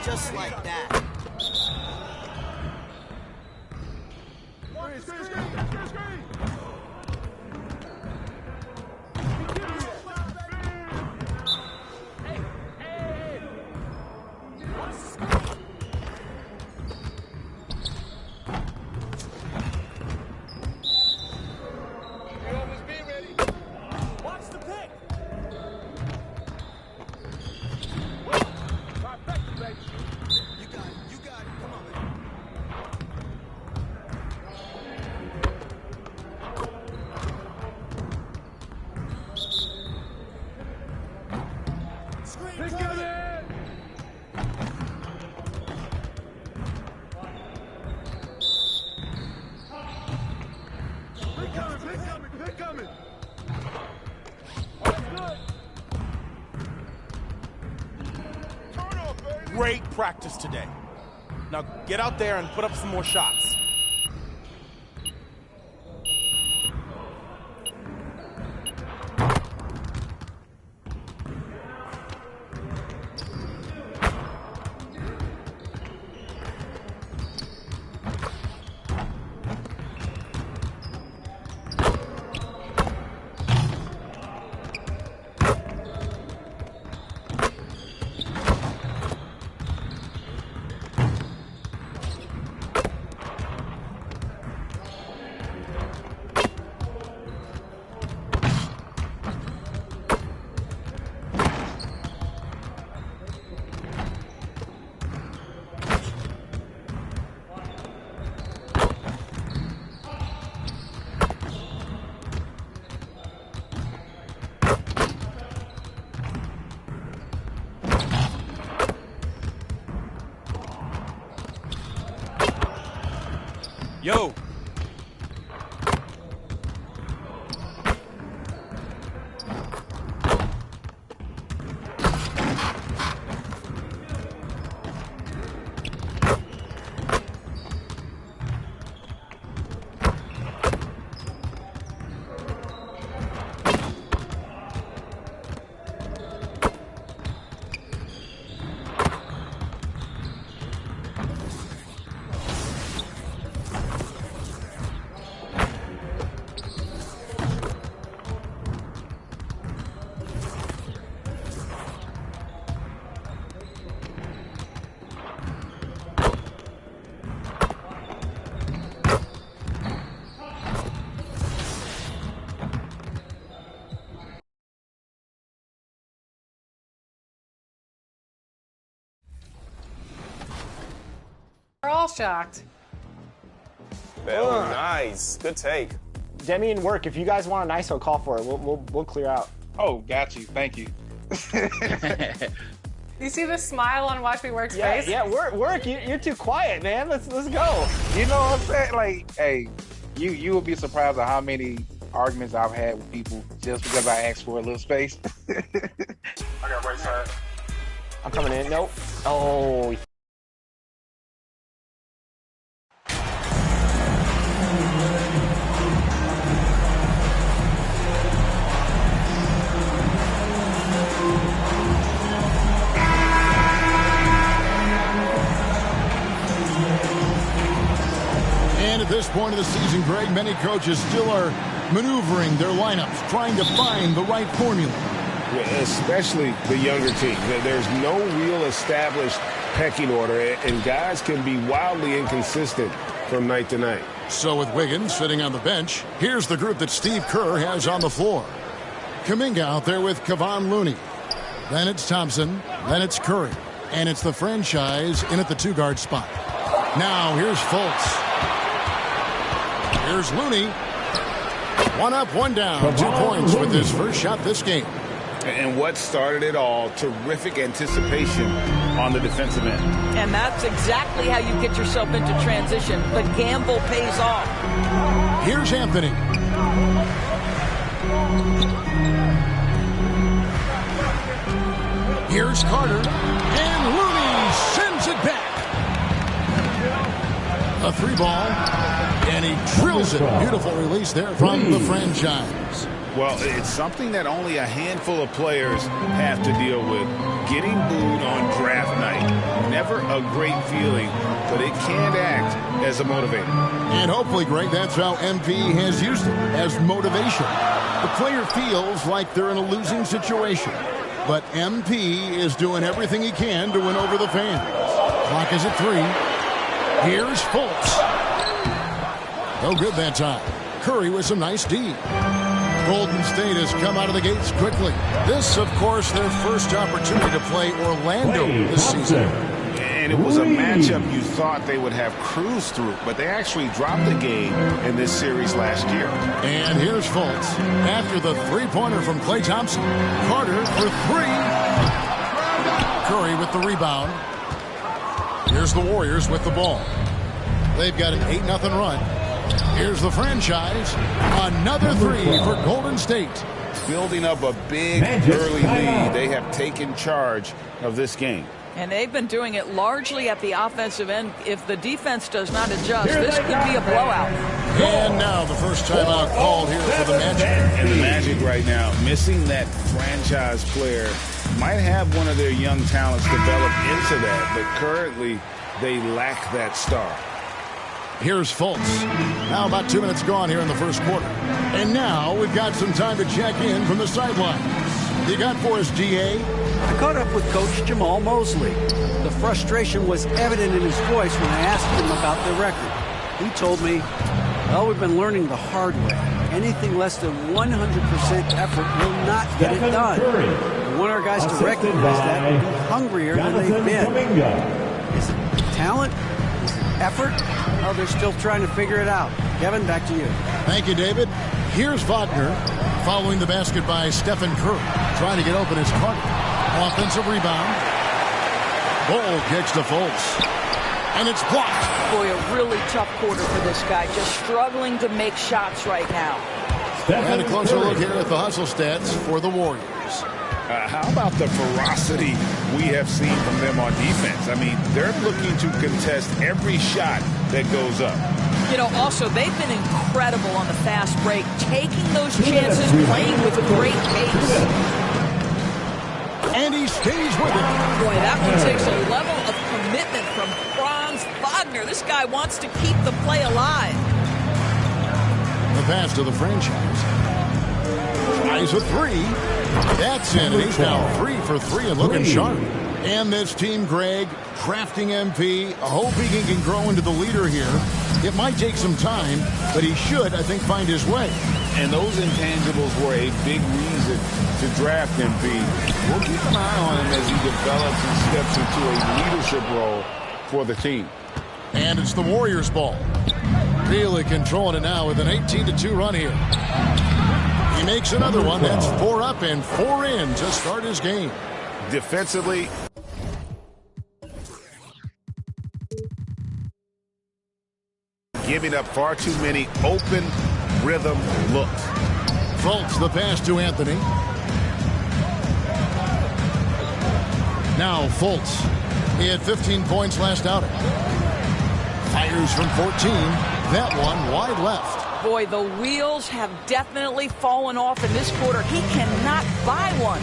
Just like that. Great practice today. Now get out there and put up some more shots. Yo. We're all shocked. Oh, nice. Good take. Demi and Work, if you guys want an ISO, call for it. We'll clear out. Oh, got you. Thank you. You see the smile on Watch Me Work's face? Yeah, Work, you're too quiet, man. Let's go. You know what I'm saying? Like, hey, you will be surprised at how many arguments I've had with people just because I asked for a little space. I got right side. I'm coming in. Nope. Oh. And at this point of the season, Greg, many coaches still are maneuvering their lineups, trying to find the right formula. Especially the younger team. There's no real established pecking order, and guys can be wildly inconsistent from night to night. So with Wiggins sitting on the bench, here's the group that Steve Kerr has on the floor. Kuminga out there with Kevon Looney. Then it's Thompson. Then it's Curry. And it's the franchise in at the two-guard spot. Now here's Fultz. Here's Looney. One up, one down. 2 points with his first shot this game. And what started it all, terrific anticipation on the defensive end. And that's exactly how you get yourself into transition. The gamble pays off. Here's Anthony. Here's Carter. And Looney sends it back. A 3-ball. And he drills it. Beautiful release there from the franchise. Well, it's something that only a handful of players have to deal with. Getting booed on draft night. Never a great feeling, but it can act as a motivator. And hopefully, Greg, that's how MP has used it, as motivation. The player feels like they're in a losing situation, but MP is doing everything he can to win over the fans. Clock is at 3. Here's Fultz. No good that time. Curry with some nice D. Golden State has come out of the gates quickly. This, of course, their first opportunity to play Orlando this season. And it was a matchup you thought they would have cruised through, but they actually dropped the game in this series last year. And here's Fultz. After the three-pointer from Klay Thompson. Carter for 3. Curry with the rebound. Here's the Warriors with the ball. They've got an 8-0 run. Here's the franchise. Another 3 for Golden State. Building up a big early lead. They have taken charge of this game. And they've been doing it largely at the offensive end. If the defense does not adjust, this could be a blowout. And now the first timeout called here for the Magic. And the Magic right now, missing that franchise player, might have one of their young talents develop into that, but currently they lack that star. Here's Fultz. Now about 2 minutes gone here in the first quarter. And now we've got some time to check in from the sidelines. You got for us, GA? I caught up with Coach Jamal Mosley. The frustration was evident in his voice when I asked him about the record. He told me, well, we've been learning the hard way. Anything less than 100% effort will not get it done. We want our guys to recognize that and be hungrier than they've been. Is it talent? Is it effort? Oh, they're still trying to figure it out. Kevin, back to you. Thank you, David. Here's Wagner following the basket by Stephen Curry. Trying to get open his Carter. Offensive rebound. Ball kicks to Fultz. And it's blocked. Boy, a really tough quarter for this guy. Just struggling to make shots right now. And a closer look here at the hustle stats for the Warriors. How about the ferocity we have seen from them on defense? I mean, they're looking to contest every shot that goes up. You know, also, they've been incredible on the fast break, taking those chances, playing with great pace. And he stays with it. Boy, that one takes a level of commitment from Franz Wagner. This guy wants to keep the play alive. The pass to the franchise. Tries a three. That's in, and he's now 3 for 3 and looking sharp. And this team, Greg, drafting MP, hoping he can grow into the leader here. It might take some time, but he should, I think, find his way. And those intangibles were a big reason to draft MP. We'll keep an eye on him as he develops and steps into a leadership role for the team. And it's the Warriors' ball. Really controlling it now with an 18-2 run here. He makes another one. That's 4 up and 4 in to start his game. Defensively, giving up far too many open rhythm looks. Fultz the pass to Anthony. Now Fultz. He had 15 points last outing. Fires from 14. That one wide left. Boy, the wheels have definitely fallen off in this quarter. He cannot buy one.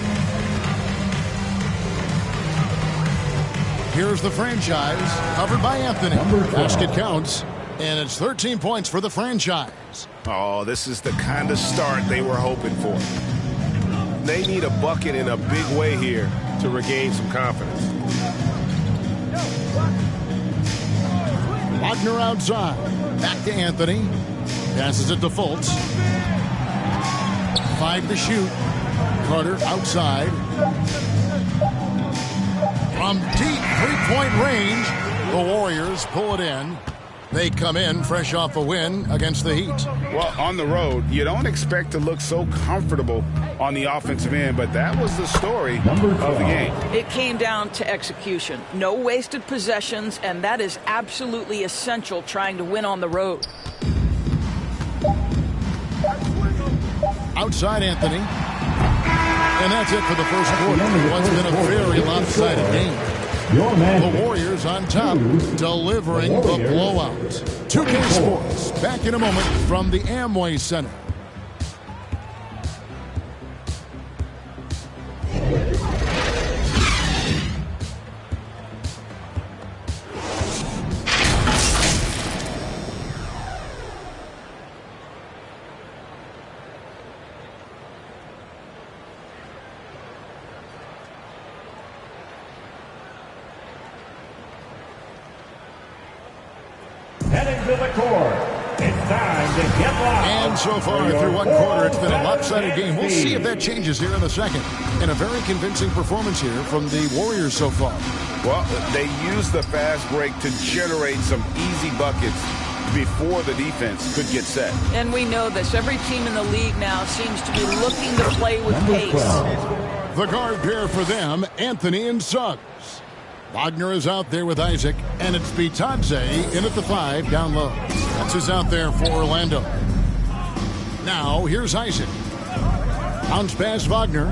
Here's the franchise, covered by Anthony. Basket counts, and it's 13 points for the franchise. Oh, this is the kind of start they were hoping for. They need a bucket in a big way here to regain some confidence. Wagner outside. Back to Anthony. Passes it to Fultz. 5 to shoot. Carter outside. From deep three-point range, the Warriors pull it in. They come in fresh off a win against the Heat. Well, on the road, you don't expect to look so comfortable on the offensive end, but that was the story of the game. It came down to execution. No wasted possessions, and that is absolutely essential trying to win on the road. Outside Anthony. And that's it for the first quarter. What's been a very lopsided game. The Warriors on top, delivering the blowout. 2K Sports, back in a moment from the Amway Center. Heading to the court. It's time to get loud. And so far through one quarter, it's been a lopsided game. We'll see if that changes here in a second. And a very convincing performance here from the Warriors so far. Well, they used the fast break to generate some easy buckets before the defense could get set. And we know this. Every team in the league now seems to be looking to play with pace. The guard pair for them, Anthony and Suggs. Wagner is out there with Isaac, and it's Bitadze in at the 5 down low. That's who's out there for Orlando. Now, here's Isaac. Bounce pass Wagner.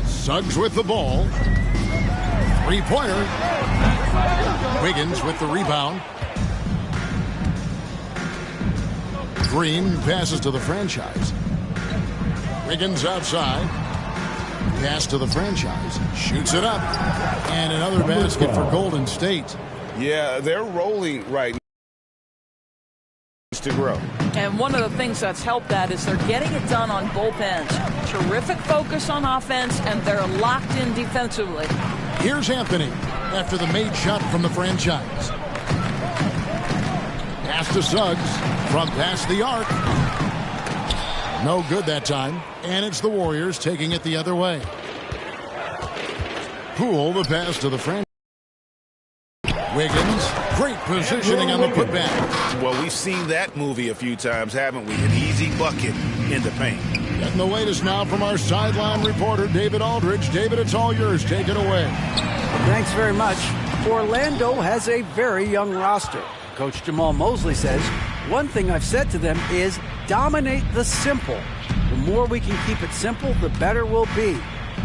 Suggs with the ball. Three-pointer. Wiggins with the rebound. Green passes to the franchise. Wiggins outside. Pass to the franchise. Shoots it up. And another basket for Golden State. Yeah, they're rolling right now to grow. And one of the things that's helped that is they're getting it done on both ends. Terrific focus on offense, and they're locked in defensively. Here's Anthony after the made shot from the franchise. Pass to Suggs from past the arc. No good that time. And it's the Warriors taking it the other way. Poole the pass to the franchise. Wiggins, great positioning on the putback. Well, we've seen that movie a few times, haven't we? An easy bucket in the paint. Getting the latest now from our sideline reporter, David Aldridge. David, it's all yours. Take it away. Thanks very much. Orlando has a very young roster. Coach Jamal Mosley says, one thing I've said to them is dominate the simple. The more we can keep it simple, the better we'll be.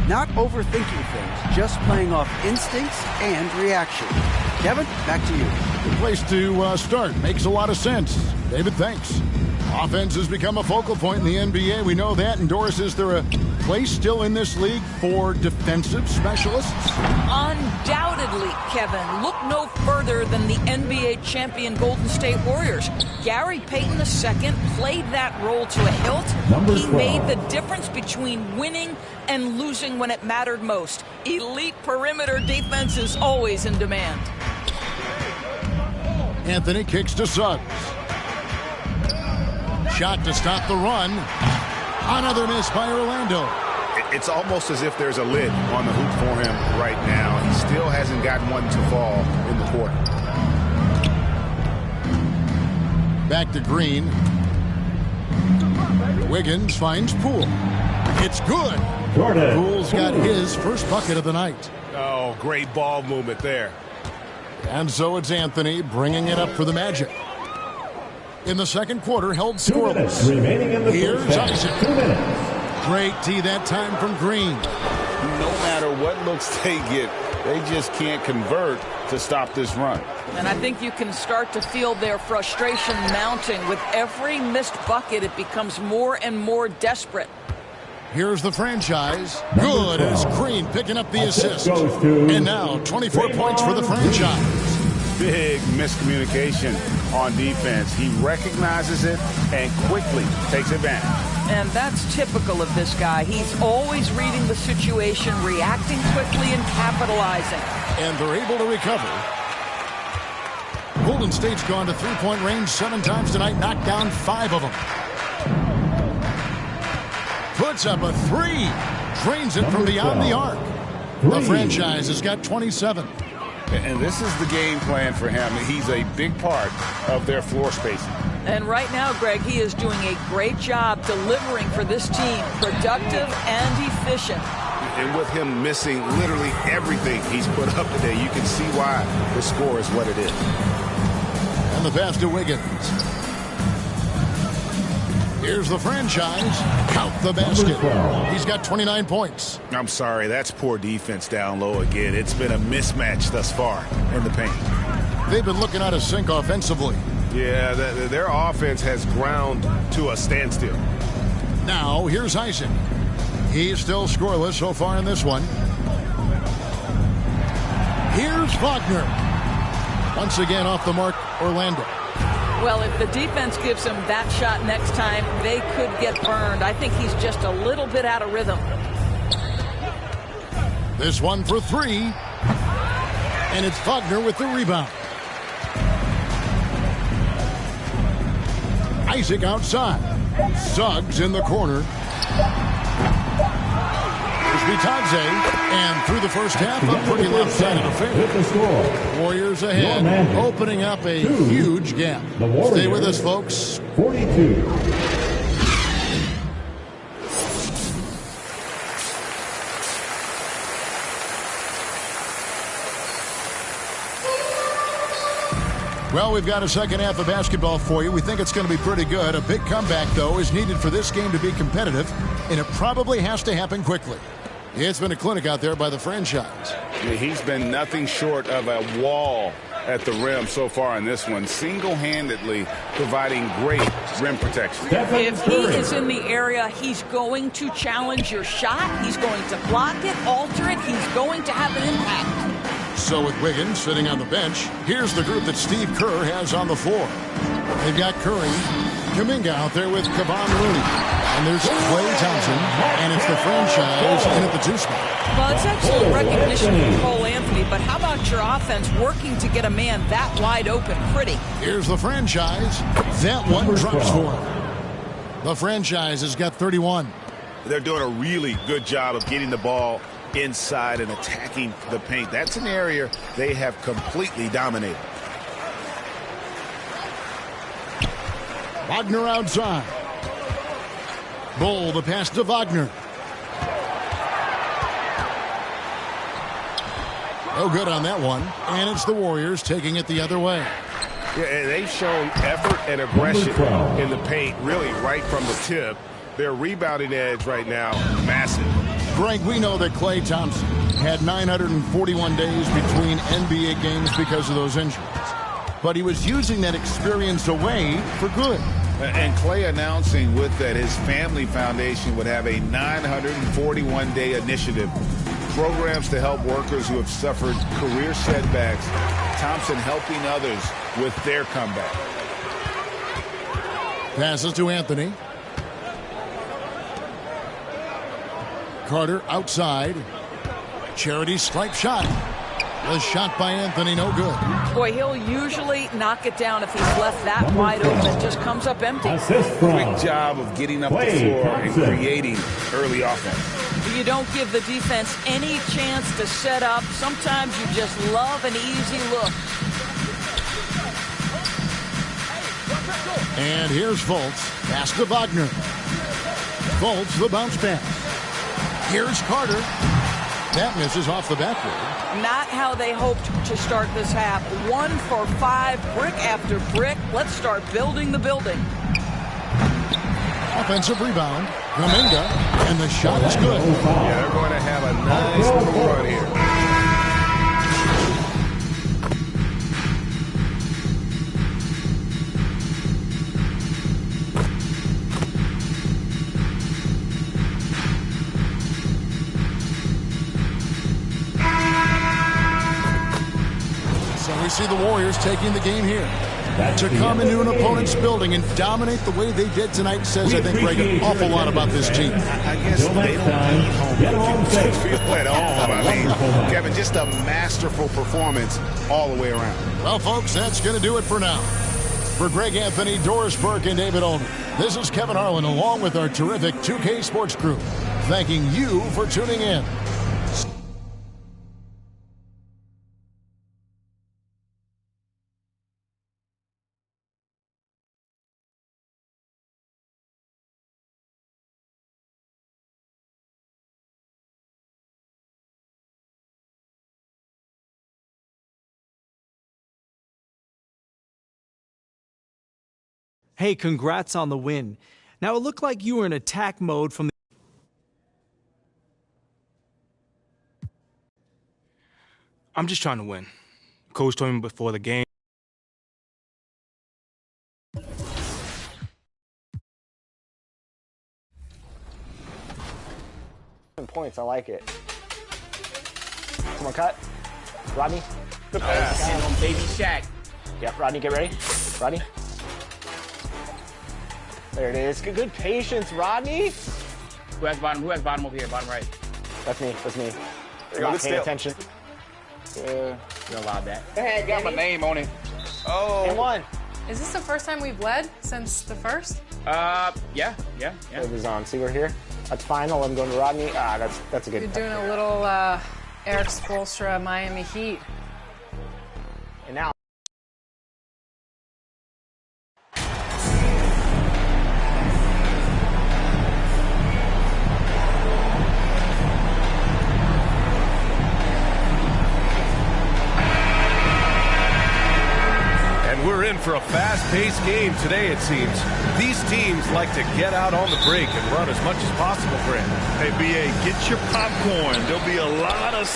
Not overthinking things, just playing off instincts and reaction. Kevin, back to you. Good place to start. Makes a lot of sense. David, thanks. Offense has become a focal point in the NBA. We know that. And Doris, is there a place still in this league for defensive specialists? Undoubtedly, Kevin. Look no further than the NBA champion Golden State Warriors. Gary Payton II played that role to a hilt. He made the difference between winning and losing when it mattered most. Elite perimeter defense is always in demand. Anthony kicks to Suggs. Shot to stop the run. Another miss by Orlando. It's almost as if there's a lid on the hoop for him right now. He still hasn't gotten one to fall in the court. Back to Green. Wiggins finds Poole. It's good. Poole's got his first bucket of the night. Oh, great ball movement there. And so it's Anthony bringing it up for the Magic. In the second quarter, held scoreless. Here's Isaac. Great tee that time from Green. No matter what looks they get, they just can't convert to stop this run. And I think you can start to feel their frustration mounting. With every missed bucket, it becomes more and more desperate. Here's the franchise. Good as Green picking up the assist. And now 24 points for the franchise. Big miscommunication on defense. He recognizes it and quickly takes advantage. And that's typical of this guy. He's always reading the situation, reacting quickly, and capitalizing. And they're able to recover. Golden State's gone to three-point range 7 times tonight, knocked down 5 of them. Puts up a 3. Drains it from beyond the arc. The franchise has got 27. And this is the game plan for him. He's a big part of their floor spacing. And right now, Greg, he is doing a great job delivering for this team, productive and efficient. And with him missing literally everything he's put up today, you can see why the score is what it is. And the pass to Wiggins. Here's the franchise. Count the basket. He's got 29 points. I'm sorry, that's poor defense down low again. It's been a mismatch thus far in the paint. They've been looking out of sync offensively. Yeah, their offense has ground to a standstill. Now, here's Isaac. He's still scoreless so far in this one. Here's Wagner. Once again off the mark, Orlando. Well, if the defense gives him that shot next time, they could get burned. I think he's just a little bit out of rhythm. This one for 3. And it's Wagner with the rebound. Isaac outside. Suggs in the corner. Bitadze, and through the first half, a pretty lopsided affair. Warriors ahead, opening up a huge gap. Stay with us, folks. 42. Well, we've got a second half of basketball for you. We think it's going to be pretty good. A big comeback, though, is needed for this game to be competitive, and it probably has to happen quickly. It's been a clinic out there by the franchise. Yeah, he's been nothing short of a wall at the rim so far in this one, single-handedly providing great rim protection. If he is in the area, he's going to challenge your shot. He's going to block it, alter it. He's going to have an impact. So with Wiggins sitting on the bench, here's the group that Steve Kerr has on the floor. They've got Curry, Kuminga out there with Kevon Looney. And there's Klay Thompson, and it's the franchise in at the 2 spot. Well, it's excellent recognition from Cole Anthony, but how about your offense working to get a man that wide open pretty? Here's the franchise. That one drops for him. The franchise has got 31. They're doing a really good job of getting the ball inside and attacking the paint. That's an area they have completely dominated. Wagner outside. Bull, the pass to Wagner. No good on that one. And it's the Warriors taking it the other way. Yeah, and they've shown effort and aggression in the paint, really right from the tip. Their rebounding edge right now, massive. Greg, we know that Klay Thompson had 941 days between NBA games because of those injuries. But he was using that experience away for good. And Klay announcing with that his family foundation would have a 941-day initiative. Programs to help workers who have suffered career setbacks. Thompson helping others with their comeback. Passes to Anthony. Carter outside. Charity stripe shot. The shot by Anthony, no good. Boy, he'll usually knock it down if he's left that wide open. It just comes up empty. Quick job of getting up the floor and creating early offense. You don't give the defense any chance to set up. Sometimes you just love an easy look. And here's Fultz. Pass to Wagner. Fultz, the bounce pass. Here's Carter. That misses off the backboard. Not how they hoped to start this half. 1 for 5, brick after brick. Let's start building the building. Offensive rebound. Kuminga, and the shot is good. Yeah, they're going to have a nice little run here. So we see the Warriors taking the game here. To come into an opponent's building and dominate the way they did tonight says, I think, Greg, an awful lot about this team. I guess they don't need home feel at all. I mean, Kevin, just a masterful performance all the way around. Well, folks, that's going to do it for now. For Greg Anthony, Doris Burke, and David Ullman, this is Kevin Harlan along with our terrific 2K Sports crew, thanking you for tuning in. Hey, congrats on the win. Now, it looked like you were in attack mode from the... I'm just trying to win. Coach told me before the game. Points, I like it. Come on, cut. Rodney. Good pass. And on baby Shaq. Yep, Rodney, get ready. Rodney. There it is. Good patience, Rodney. Who has bottom? Who has bottom over here? Bottom right. That's me. That's me. There Not you go. paying attention. You allowed that. Go ahead, Got my name on it. Oh. And one. Is this the first time we've led since the first? Yeah. It was on. See, we're here. That's fine. I'll let him go to Rodney. That's a good. You're doing a little Eric Spoelstra Miami Heat. And now. We're in for a fast-paced game today, it seems. These teams like to get out on the break and run as much as possible, Grant. Hey, BA, get your popcorn. There'll be a lot of...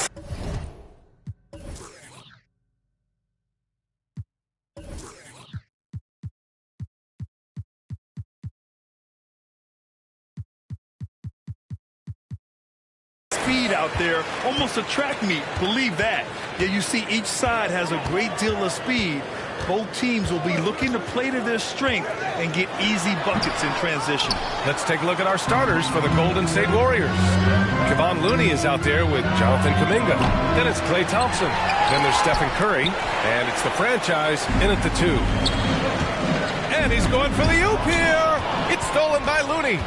speed out there, almost a track meet. Believe that. Yeah, you see each side has a great deal of speed. Both teams will be looking to play to their strength and get easy buckets in transition. Let's take a look at our starters for the Golden State Warriors. Kevon Looney is out there with Jonathan Kuminga. Then it's Klay Thompson. Then there's Stephen Curry. And it's the franchise in at the 2. And he's going for the oop here. It's stolen by Looney.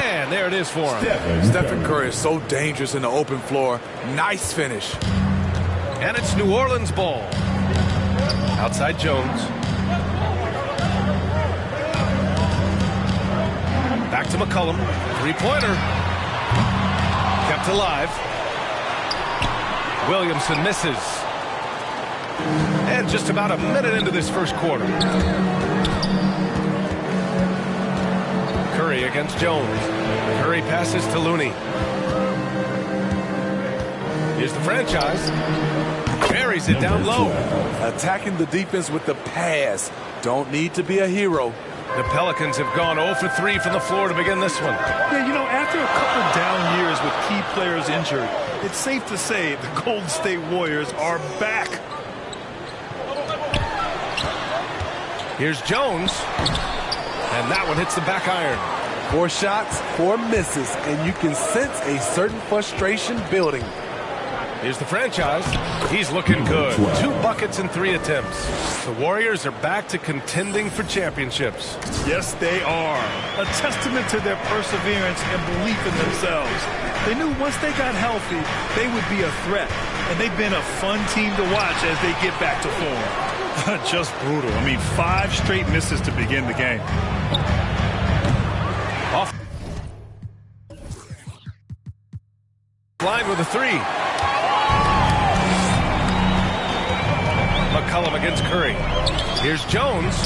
And there it is for him. Stephen Curry is so dangerous in the open floor. Nice finish. And it's New Orleans ball. Outside Jones. to McCullum. Three-pointer. Kept alive. Williamson misses. And just about a minute into this first quarter. Curry against Jones. Curry passes to Looney. Here's the franchise. Buries it down low. Attacking the defense with the pass. Don't need to be a hero. The Pelicans have gone 0 for 3 from the floor to begin this one. Yeah, you know, after a couple down years with key players injured, it's safe to say the Golden State Warriors are back. Here's Jones. And that one hits the back iron. 4 shots, 4 misses, and you can sense a certain frustration building. Here's the franchise. He's looking good. 2 buckets and 3 attempts. The Warriors are back to contending for championships. Yes, they are. A testament to their perseverance and belief in themselves. They knew once they got healthy, they would be a threat. And they've been a fun team to watch as they get back to form. Just brutal. I mean, 5 straight misses to begin the game. Off. Line with a 3. McCullum against Curry. Here's Jones.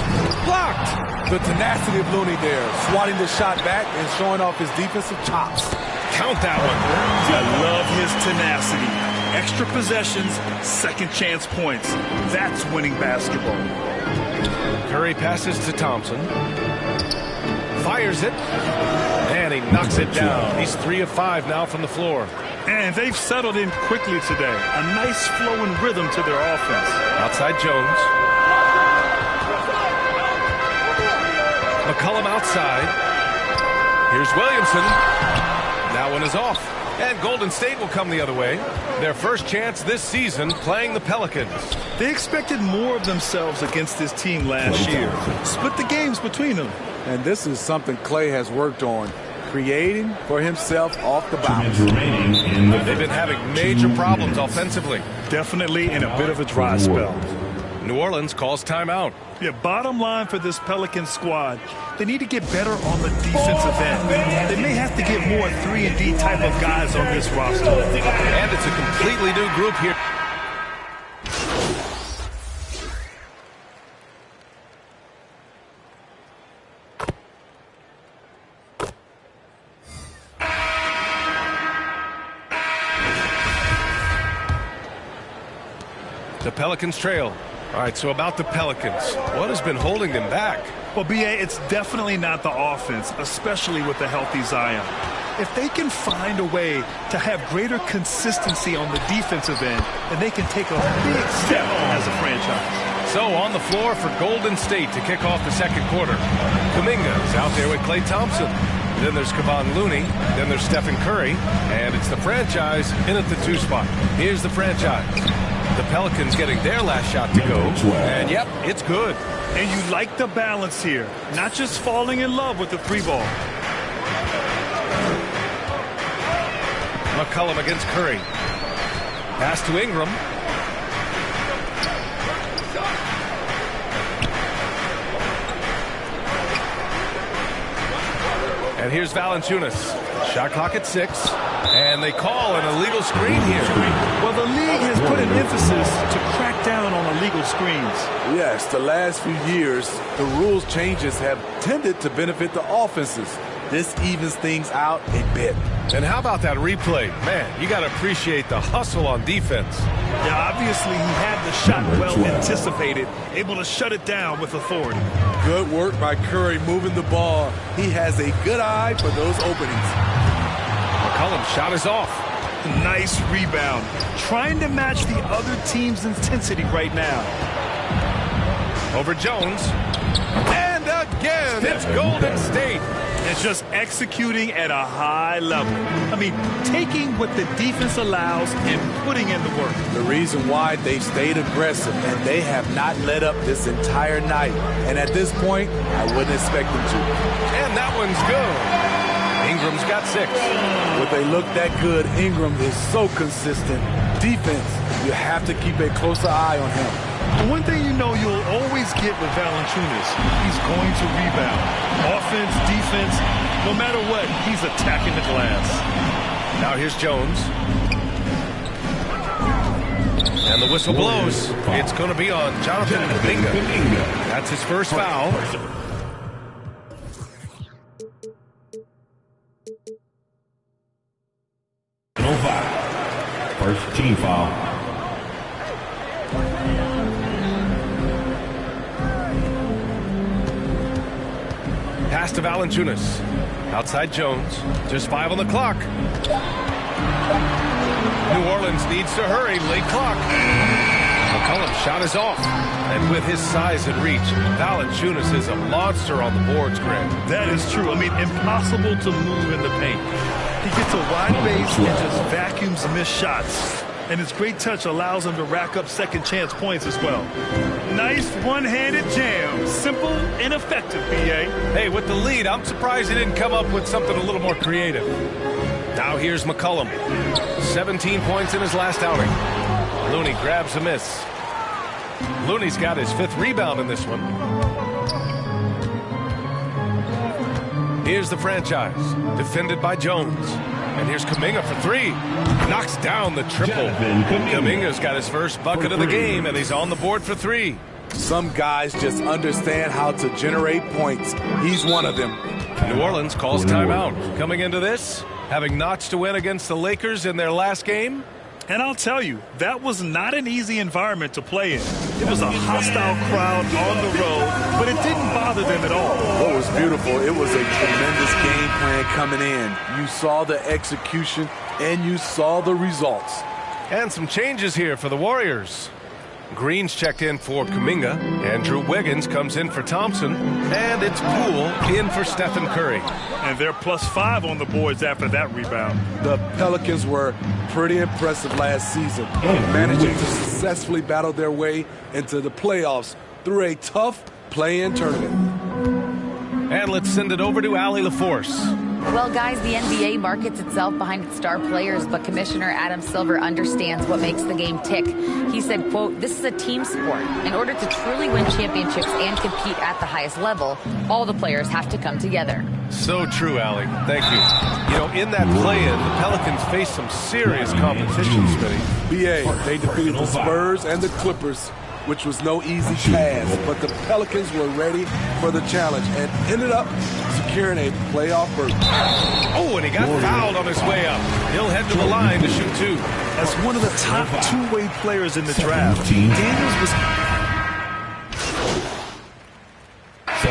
Blocked. The tenacity of Looney there, swatting the shot back and showing off his defensive chops. Count that one. I love his tenacity. Extra possessions, second chance points. That's winning basketball. Curry passes to Thompson. Fires it. And he knocks it down. He's 3 of 5 now from the floor. And they've settled in quickly today. A nice flowing rhythm to their offense. Outside Jones. McCullum outside. Here's Williamson. That one is off. And Golden State will come the other way. Their first chance this season playing the Pelicans. They expected more of themselves against this team last year. Split the games between them. And this is something Clay has worked on. Creating for himself off the bounce. They've been having major problems offensively. Definitely in a bit of a dry spell. New Orleans calls timeout. Yeah, bottom line for this Pelicans squad, they need to get better on the defensive end. They may have to get more 3-and-D type of guys on this roster. And it's a completely new group here. The Pelicans trail. All right, so about the Pelicans, what has been holding them back? Well, B.A., it's definitely not the offense, especially with a healthy Zion. If they can find a way to have greater consistency on the defensive end, then they can take a big step as a franchise. So on the floor for Golden State to kick off the second quarter. Kuminga's out there with Klay Thompson. Then there's Kevon Looney. Then there's Stephen Curry. And it's the franchise in at the 2 spot. Here's the franchise. The Pelicans getting their last shot to go. And yep, it's good. And you like the balance here. Not just falling in love with the 3-ball. McCullum against Curry. Pass to Ingram. And here's Valanciunas. Shot clock at 6. And they call an illegal screen here. Well, the league has put an emphasis to crack down on illegal screens. Yes, the last few years, the rules changes have tended to benefit the offenses. This evens things out a bit. And how about that replay? Man, you got to appreciate the hustle on defense. Yeah, obviously he had the shot well anticipated, able to shut it down with authority. Good work by Curry moving the ball. He has a good eye for those openings. McCullum's shot is off. Nice rebound. Trying to match the other team's intensity right now. Over Jones. And again, it's Golden State. It's just executing at a high level. I mean, taking what the defense allows and putting in the work. The reason why they stayed aggressive and they have not let up this entire night. And at this point, I wouldn't expect them to. And that one's good. Ingram's got 6. When they look that good, Ingram is so consistent. Defense, you have to keep a closer eye on him. One thing you know you'll always get with Valanciunas, he's going to rebound. Offense, defense, No matter what, he's attacking the glass. Now here's Jones. And the whistle blows. It's going to be on Jonathan Kuminga. That's his first foul. First team foul. Pass to Valanciunas. Outside Jones. Just 5 on the clock. New Orleans needs to hurry. Late clock. McCollum's shot is off. And with his size and reach, Valanciunas is a monster on the boards, Greg. That is true. I mean, impossible to move in the paint. He gets a wide base and just vacuums missed shots. And his great touch allows him to rack up second chance points as well. Nice one-handed jam. Simple and effective, B.A. Hey, with the lead, I'm surprised he didn't come up with something a little more creative. Now here's McCollum. 17 points in his last outing. Looney grabs a miss. Looney's got his 5th rebound in this one. Here's the franchise, defended by Jones. And here's Kuminga for 3. Knocks down the triple. Kuminga's got his first bucket of the game, and he's on the board for 3. Some guys just understand how to generate points. He's one of them. New Orleans calls timeout. Coming into this, having notched a win against the Lakers in their last game. And I'll tell you, that was not an easy environment to play in. It was a hostile crowd on the road, but it didn't bother them at all. What was beautiful, it was a tremendous game plan coming in. You saw the execution, and you saw the results. And some changes here for the Warriors. Green's checked in for Kuminga. Andrew Wiggins comes in for Thompson. And it's Poole in for Stephen Curry. And they're +5 on the boards after that rebound. The Pelicans were pretty impressive last season, managing to successfully battle their way into the playoffs through a tough play-in tournament. And let's send it over to Allie LaForce. Well, guys, the NBA markets itself behind its star players, but Commissioner Adam Silver understands what makes the game tick. He said, quote, "This is a team sport. In order to truly win championships and compete at the highest level, all the players have to come together." So true, Allie. Thank you. You know, in that play-in, the Pelicans faced some serious competition, Smitty. BA, they defeated the Spurs and the Clippers, which was no easy task, but the Pelicans were ready for the challenge and ended up securing a playoff berth. Oh, and he got fouled on his way up. He'll head to the line to shoot 2. As one of the top two-way players in the draft, Daniels was... So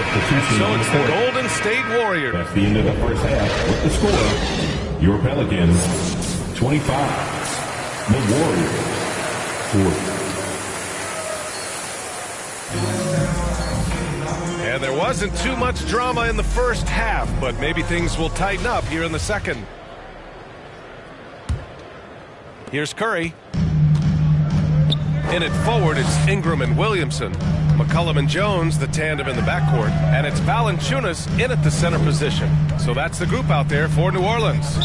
it's the Golden State Warriors. That's the end of the first half. With the score, your Pelicans 25, the Warriors 40. And there wasn't too much drama in the first half, but maybe things will tighten up here in the second. Here's Curry. In it forward, it's Ingram and Williamson. McCollum and Jones, the tandem in the backcourt. And it's Valanciunas in at the center position. So that's the group out there for New Orleans.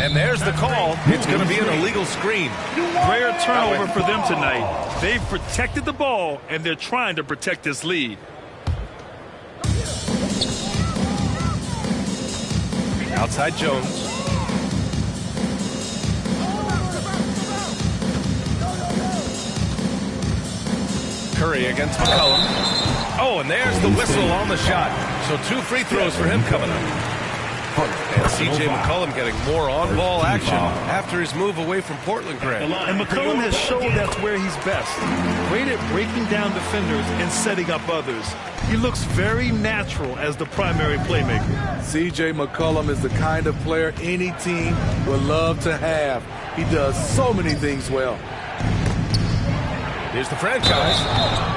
And there's the call. It's going to be an illegal screen. Rare turnover for them tonight. They've protected the ball, and they're trying to protect this lead. Outside Jones. Curry against McCollum. Oh, and there's the whistle on the shot. So 2 free throws for him coming up. And C.J. McCollum getting more on-ball action after his move away from Portland, Greg. And McCollum has shown that's where he's best. Great at breaking down defenders and setting up others. He looks very natural as the primary playmaker. C.J. McCollum is the kind of player any team would love to have. He does so many things well. Here's the franchise,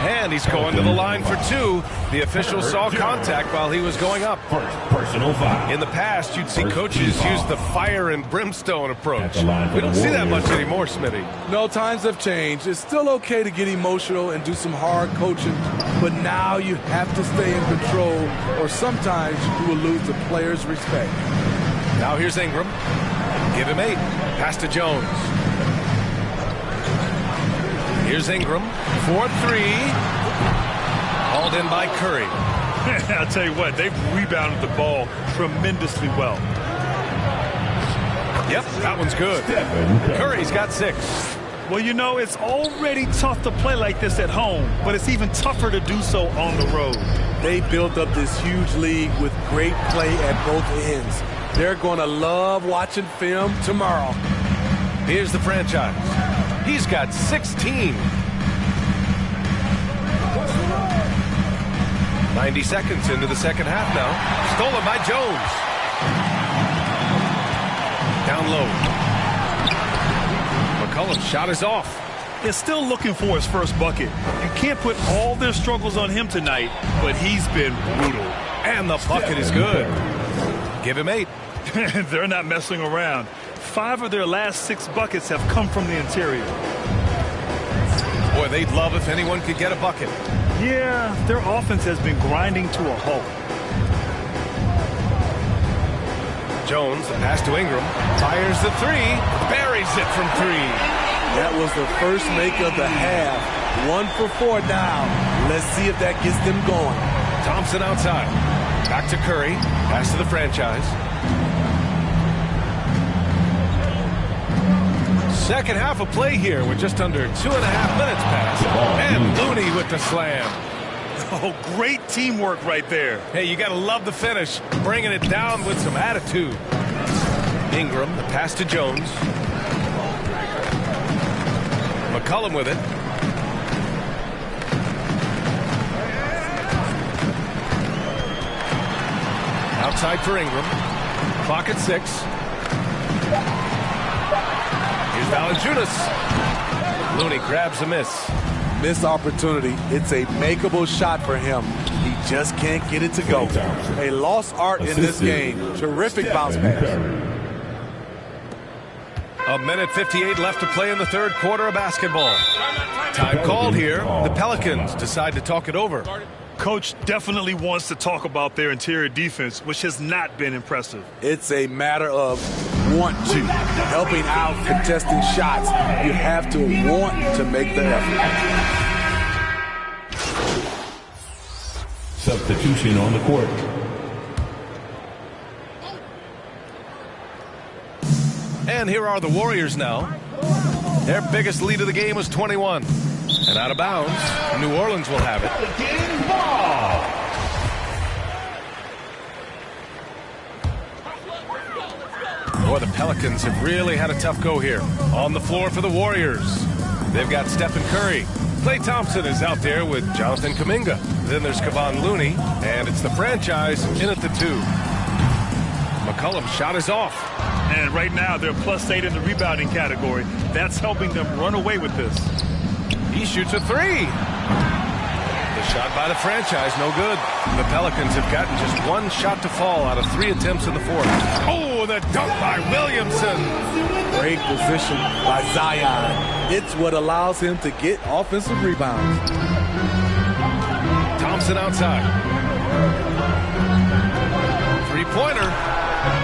and he's going to the line for 2. The official saw contact while he was going up. Personal foul. In the past, you'd see coaches use the fire and brimstone approach. We don't see that much anymore, Smitty. No, times have changed. It's still okay to get emotional and do some hard coaching, but now you have to stay in control, or sometimes you will lose the player's respect. Now here's Ingram. Give him 8. Pass to Jones. Here's Ingram for 3. Called in by Curry. I'll tell you what, they've rebounded the ball tremendously well. Yep, that one's good. Curry's got 6. Well, you know, it's already tough to play like this at home, but it's even tougher to do so on the road. They built up this huge league with great play at both ends. They're going to love watching film tomorrow. Here's the franchise. He's got 16. 90 seconds into the second half now. Stolen by Jones. Down low. McCollum's shot is off. Is still looking for his first bucket. You can't put all their struggles on him tonight, but he's been brutal. And the bucket is good. Give him 8. They're not messing around. 5 of their last 6 buckets have come from the interior. Boy, they'd love if anyone could get a bucket. Yeah, their offense has been grinding to a halt. Jones, the pass to Ingram, fires the 3, buries it from 3. That was the first make of the half. 1 for 4 down. Let's see if that gets them going. Thompson outside. Back to Curry. Pass to the franchise. Second half of play here with just under 2.5 minutes passed. And Looney with the slam. Oh, great teamwork right there. Hey, you got to love the finish. Bringing it down with some attitude. Ingram, the pass to Jones. McCollum with it. Outside for Ingram. Clock at 6. Here's Valanciunas. Looney grabs a miss. Missed opportunity. It's a makeable shot for him. He just can't get it to go. A lost art in this game. Terrific bounce pass. 1:58 left to play in the third quarter of basketball. Time called here. The Pelicans decide to talk it over. Coach definitely wants to talk about their interior defense, which has not been impressive. It's a matter of want to. Helping out, contesting shots. You have to want to make the effort. Substitution on the court. And here are the Warriors now. Their biggest lead of the game was 21. And out of bounds, New Orleans will have it. Boy, the Pelicans have really had a tough go here. On the floor for the Warriors. They've got Stephen Curry. Klay Thompson is out there with Jonathan Kuminga. Then there's Kevon Looney, and it's the franchise in at the 2. McCollum's shot is off. And right now, they're +8 in the rebounding category. That's helping them run away with this. He shoots a 3. The shot by the franchise, no good. The Pelicans have gotten just 1 shot to fall out of 3 attempts in the fourth. Oh, the dunk by Williamson. Great position by Zion. It's what allows him to get offensive rebounds. Thompson outside. 3-pointer.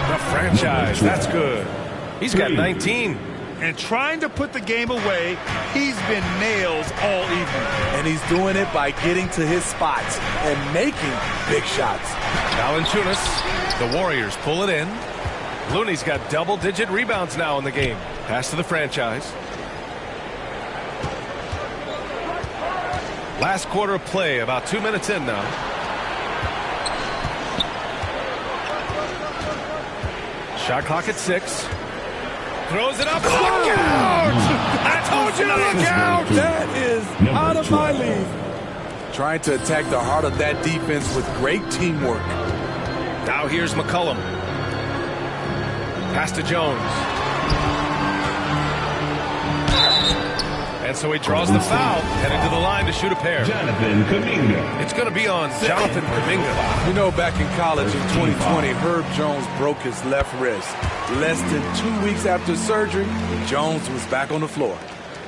The franchise, that's good. He's got 19. And trying to put the game away, he's been nails all evening. And he's doing it by getting to his spots and making big shots. Valanciunas, the Warriors pull it in. Looney's got double-digit rebounds now in the game. Pass to the franchise. Last quarter of play, about 2 minutes in now. Shot clock at 6. Throws it up. Look out! I told you to look out! That is out of my league. Trying to attack the heart of that defense with great teamwork. Now here's McCollum. Pass to Jones. And so he draws the foul, headed to the line to shoot a pair. Jonathan Kuminga. It's going to be on Jonathan Kuminga. You know, back in college in 2020, Herb Jones broke his left wrist. Less than 2 weeks after surgery, Jones was back on the floor.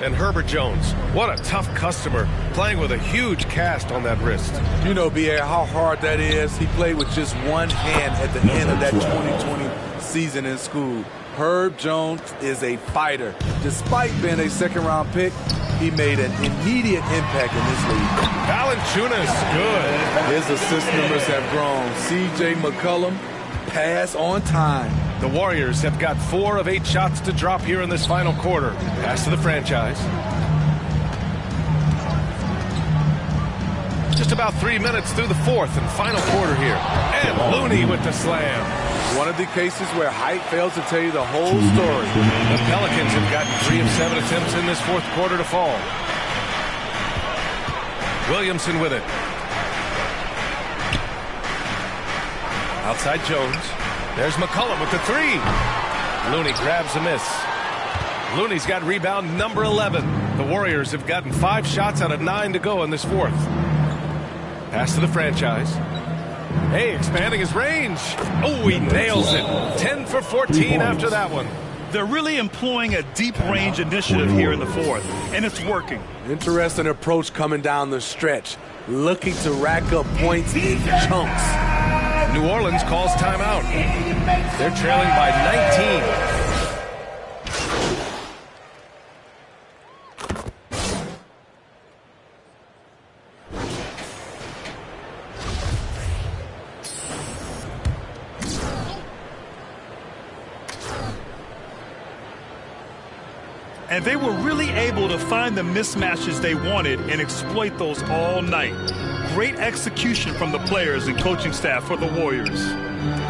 And Herbert Jones, what a tough customer, playing with a huge cast on that wrist. You know, B.A., how hard that is. He played with just one hand at the end of that 2020 season in school. Herb Jones is a fighter. Despite being a second-round pick, He made an immediate impact in this league. Valanciunas, good. His assist numbers have grown. C.J. McCollum, pass on time. The Warriors have got 4 of 8 shots to drop here in this final quarter. Pass to the franchise. Just about 3 minutes through the fourth and final quarter here. And Looney with the slam. One of the cases where height fails to tell you the whole story. The Pelicans have gotten 3 of 7 attempts in this fourth quarter to fall. Williamson with it. Outside Jones. There's McCollum with the 3. Looney grabs a miss. Looney's got rebound number 11. The Warriors have gotten 5 shots out of 9 to go in this fourth. Pass to the franchise. Hey, expanding his range. Oh, he nails it. 10 for 14 after that one. They're really employing a deep range initiative here in the fourth, and it's working. Interesting approach coming down the stretch. Looking to rack up points in chunks. New Orleans calls timeout. They're trailing by 19. And they were really able to find the mismatches they wanted and exploit those all night. Great execution from the players and coaching staff for the Warriors.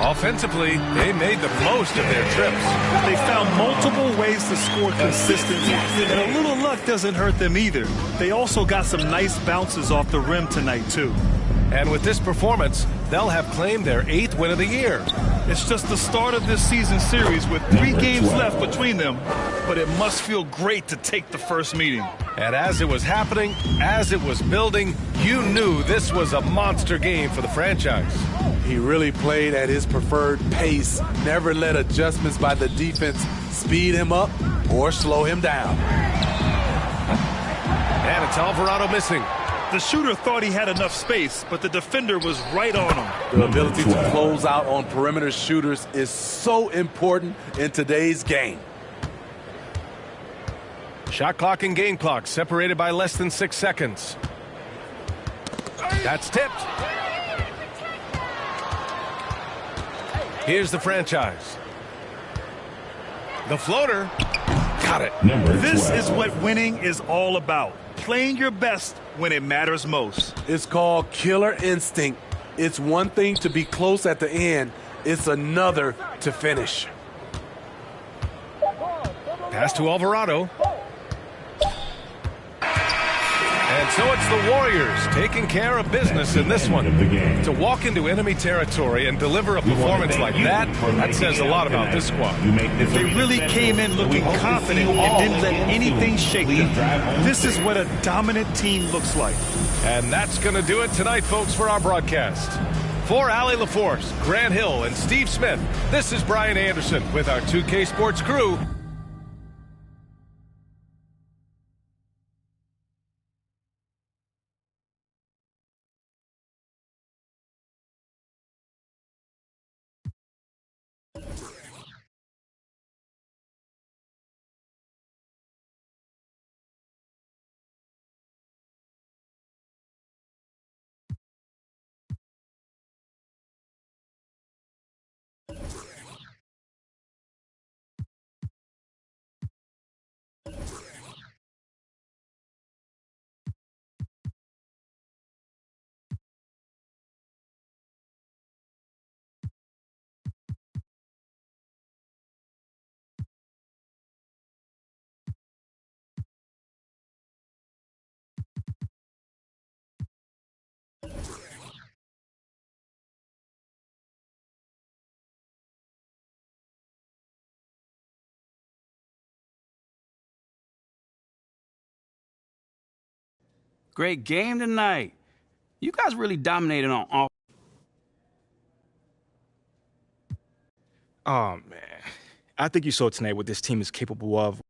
Offensively, they made the most of their trips. They found multiple ways to score consistently, and a little luck doesn't hurt them either. They also got some nice bounces off the rim tonight, too. And with this performance, they'll have claimed their 8th win of the year. It's just the start of this season series with 3 games left between them, but it must feel great to take the first meeting. And as it was happening, as it was building, you knew this was a monster game for the franchise. He really played at his preferred pace, never let adjustments by the defense speed him up or slow him down. And it's Alvarado missing. The shooter thought he had enough space, but the defender was right on him. The ability to close out on perimeter shooters is so important in today's game. Shot clock and game clock separated by less than 6 seconds. That's tipped. Here's the franchise. The floater. Got it. This is what winning is all about. Playing your best when it matters most. It's called killer instinct. It's one thing to be close at the end. It's another to finish. Pass to Alvarado. And so it's the Warriors taking care of business in this one. To walk into enemy territory and deliver a performance like that, that says a lot about this squad. They really came in looking confident and didn't let anything shake them. This is what a dominant team looks like. And that's going to do it tonight, folks, for our broadcast. For Allie LaForce, Grant Hill, and Steve Smith, this is Brian Anderson with our 2K Sports crew. Great game tonight. You guys really dominated on all. Oh, man. I think you saw tonight what this team is capable of.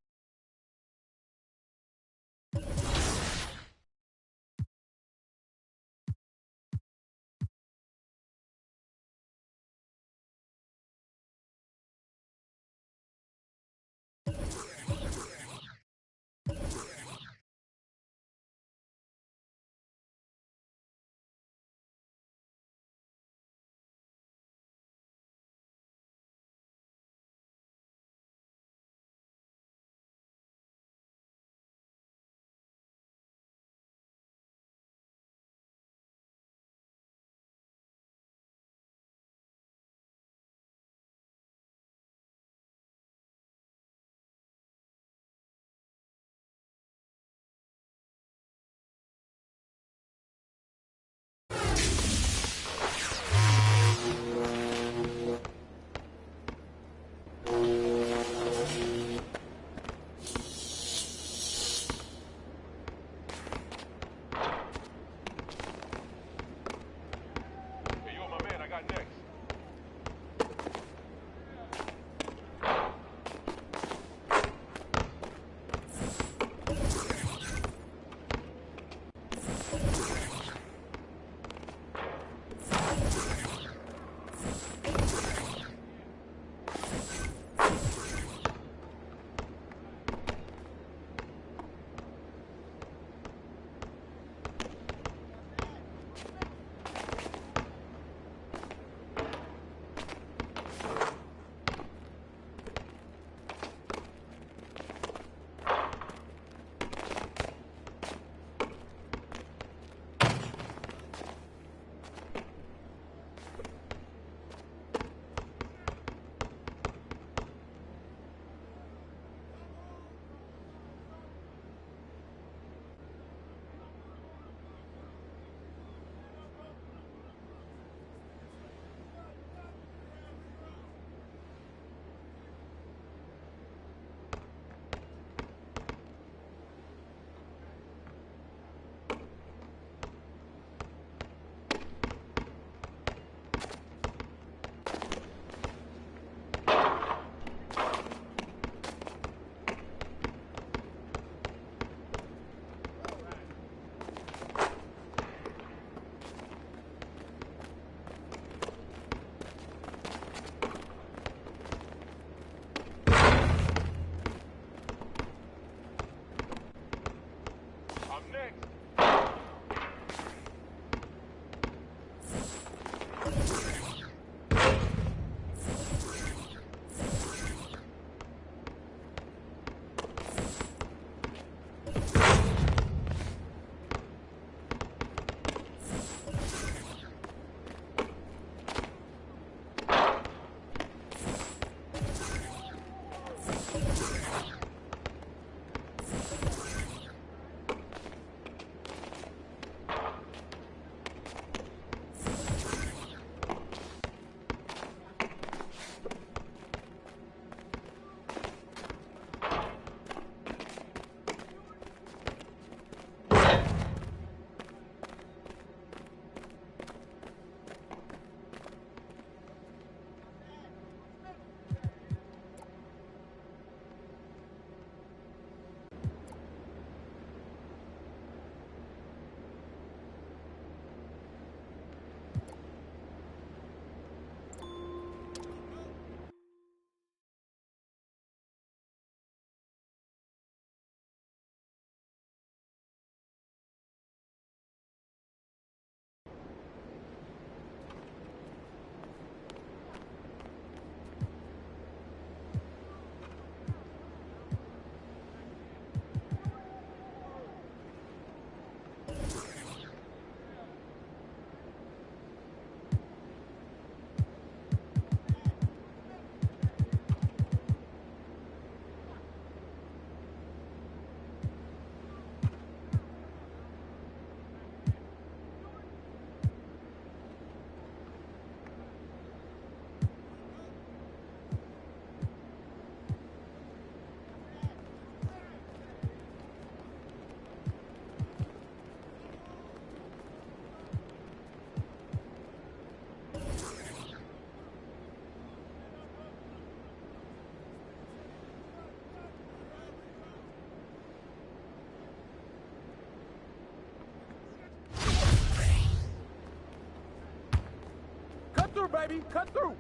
baby. Cut through.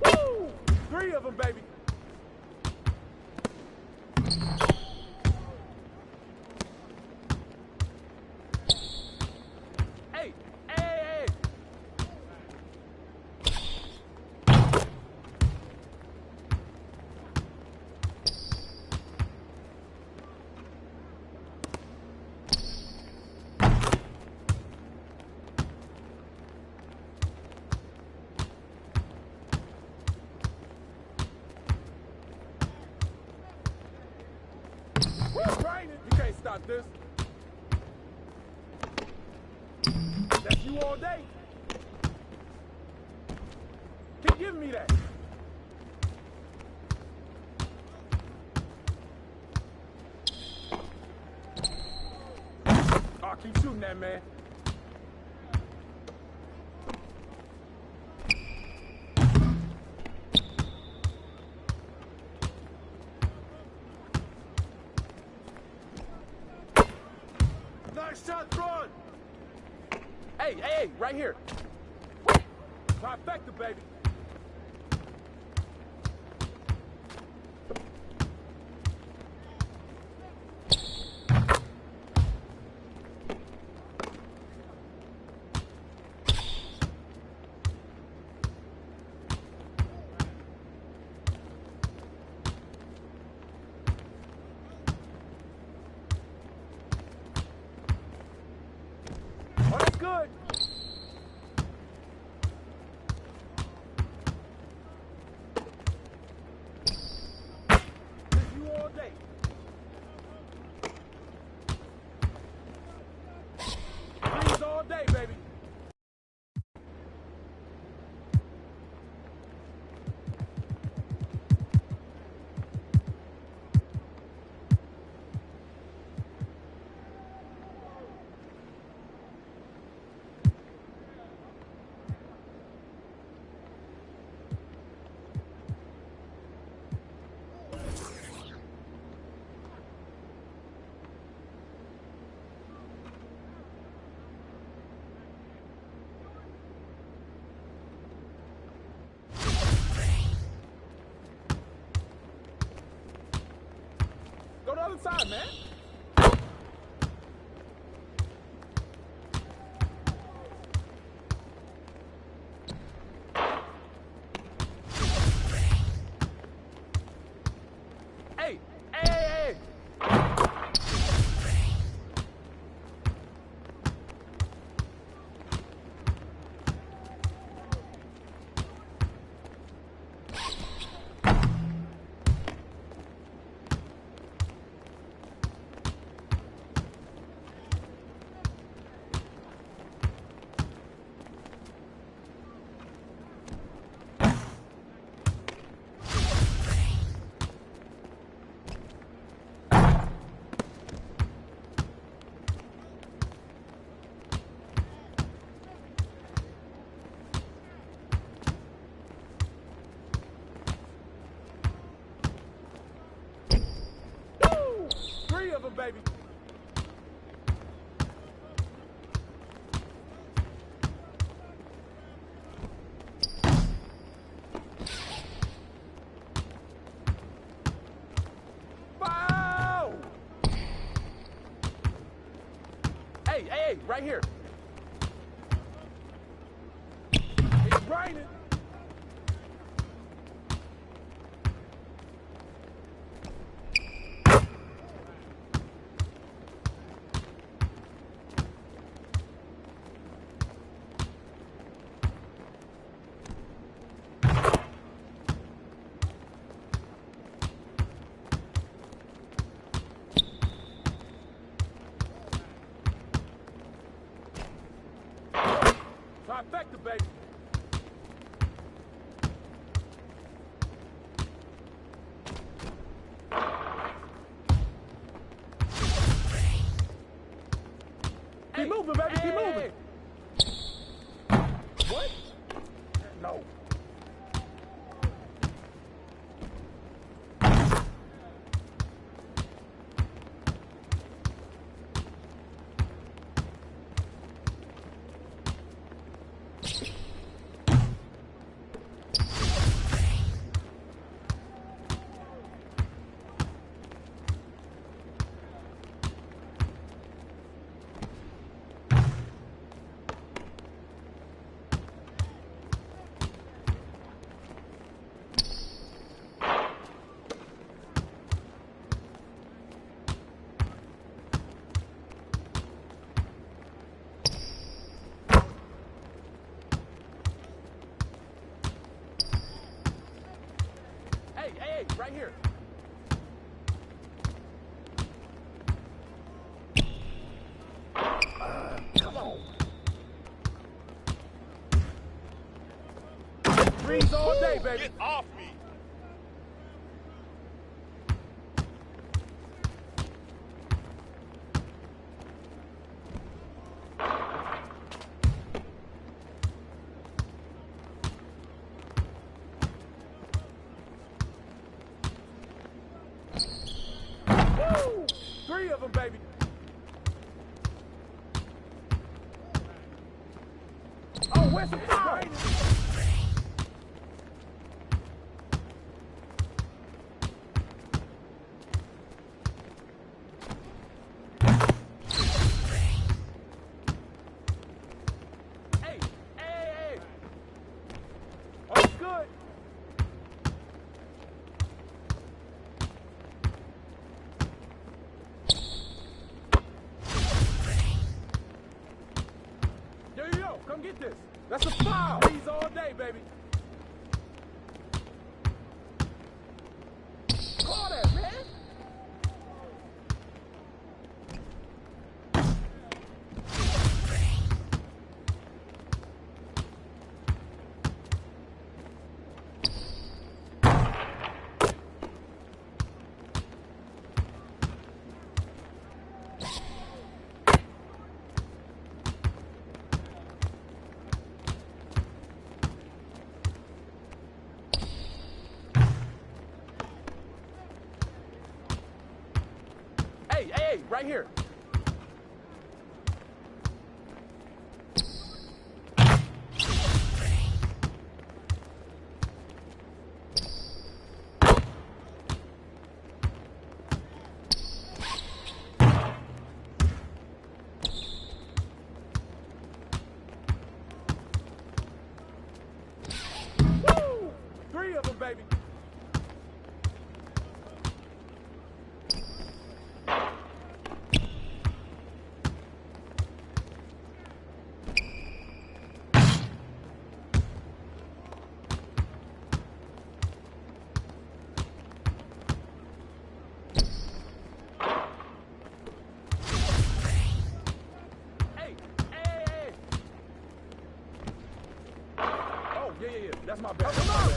Woo! 3 of them, baby. Hey, hey, hey. You can't stop this. That's you all day. Keep giving me that. Oh, keep shooting that, man. Nice shot, Braun. Hey, hey, hey, right here. Trifecta, baby. Oh, that's good. This you all day. Threes all day, baby. Go to the other side, man. Hey, hey, hey, hey. Woo! 3 of them, baby. Foul! Hey, hey, hey, right here. It's raining. Trifecta, baby. Keep moving, baby. Keep moving. What? No. hey, right here. Come on. Freeze all day, baby. Get off me. Woo! 3 of them, baby. Oh, where's the fire? Hey, hey, hey. Oh, good. There you go. Come get this. That's a foul. Freeze all day, baby. Call that, man. Hey, hey, right here. Woo! 3 of them, baby. Hey, hey, hey. Oh, yeah. That's my bad. Come on.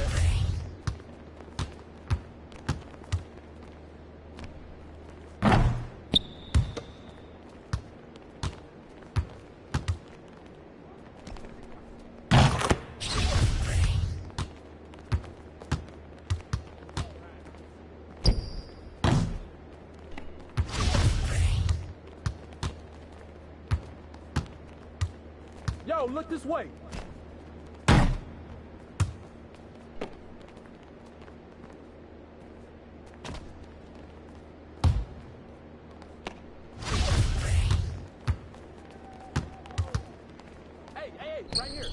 Yo, look this way. Hey, hey, right here.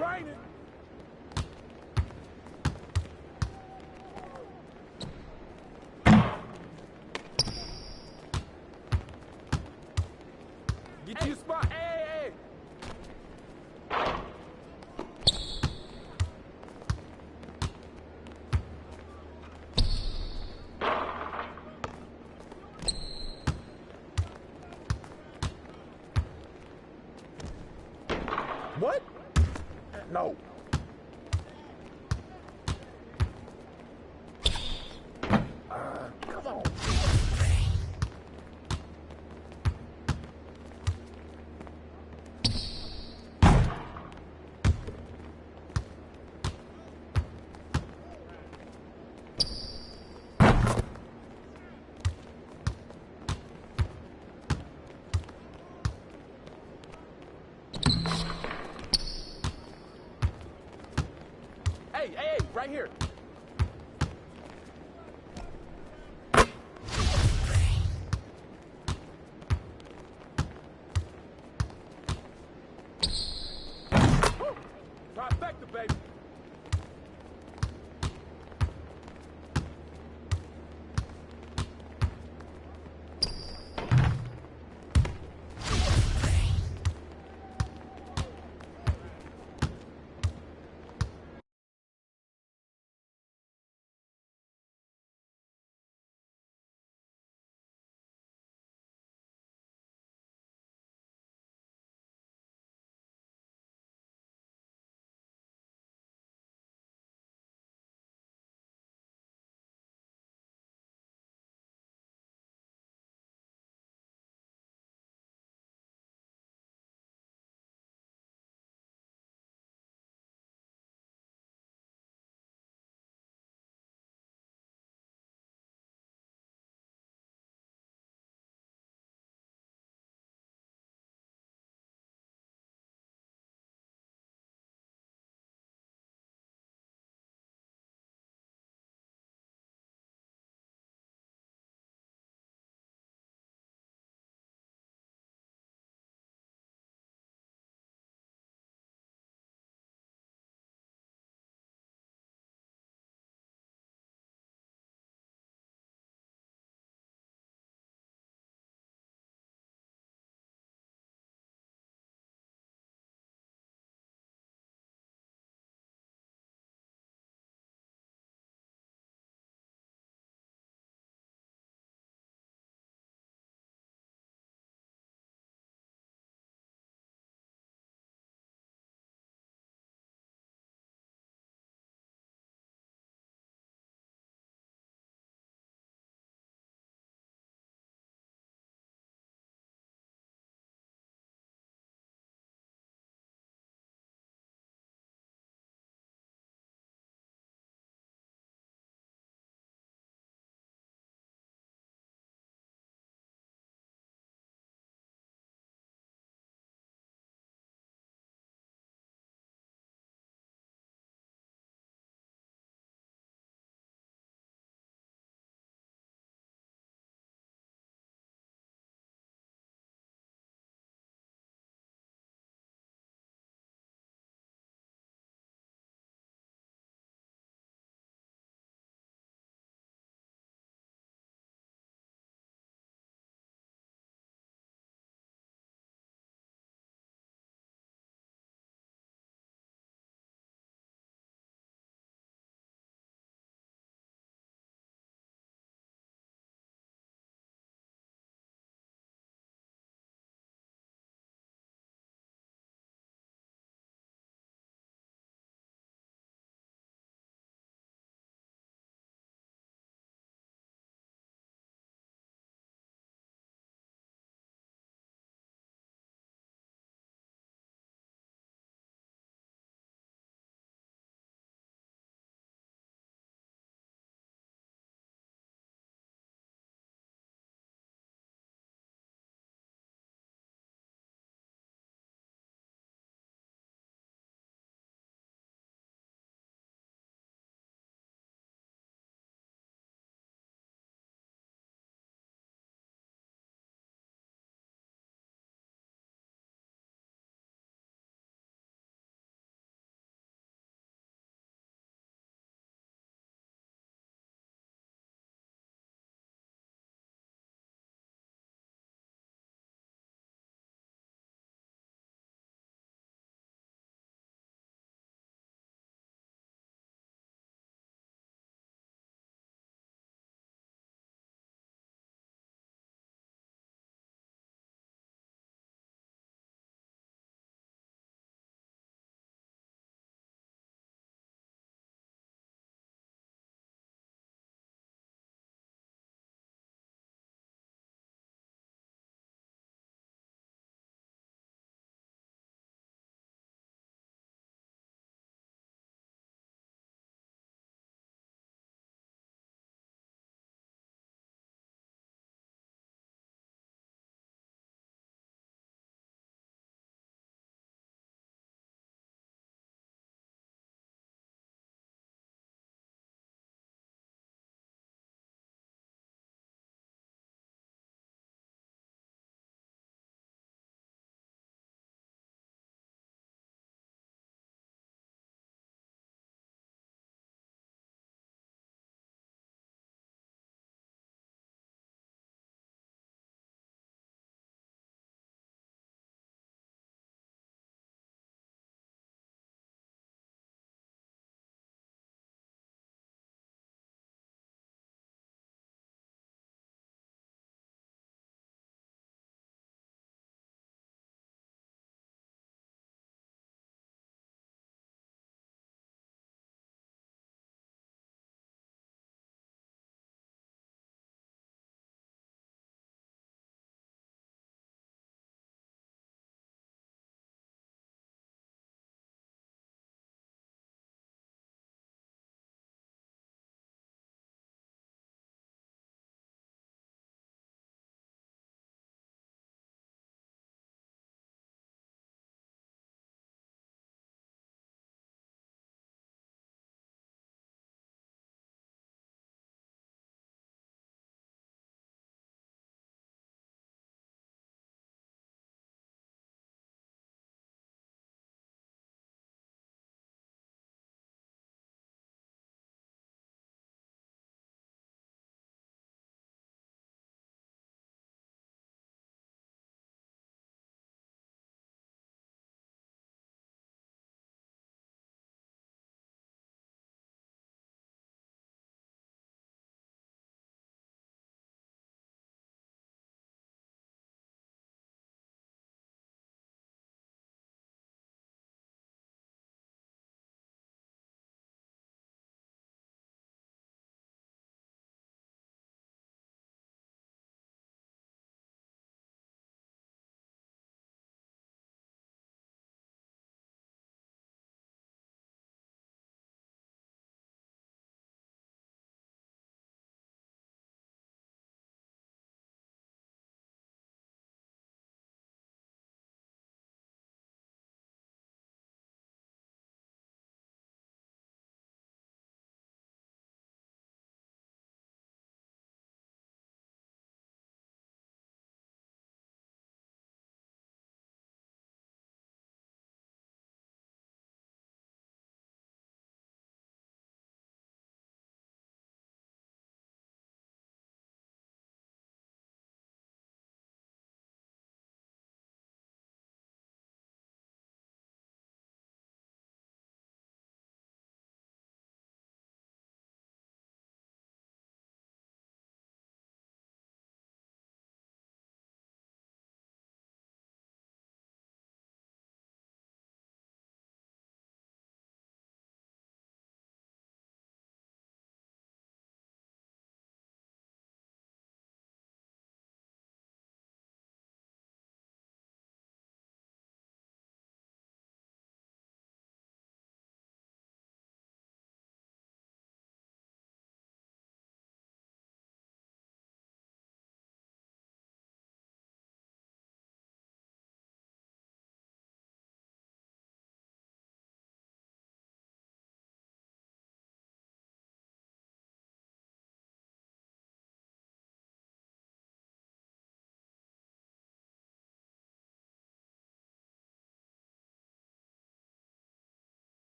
Raining. Get you a spot. Hey, hey. What? No. Come on. right here.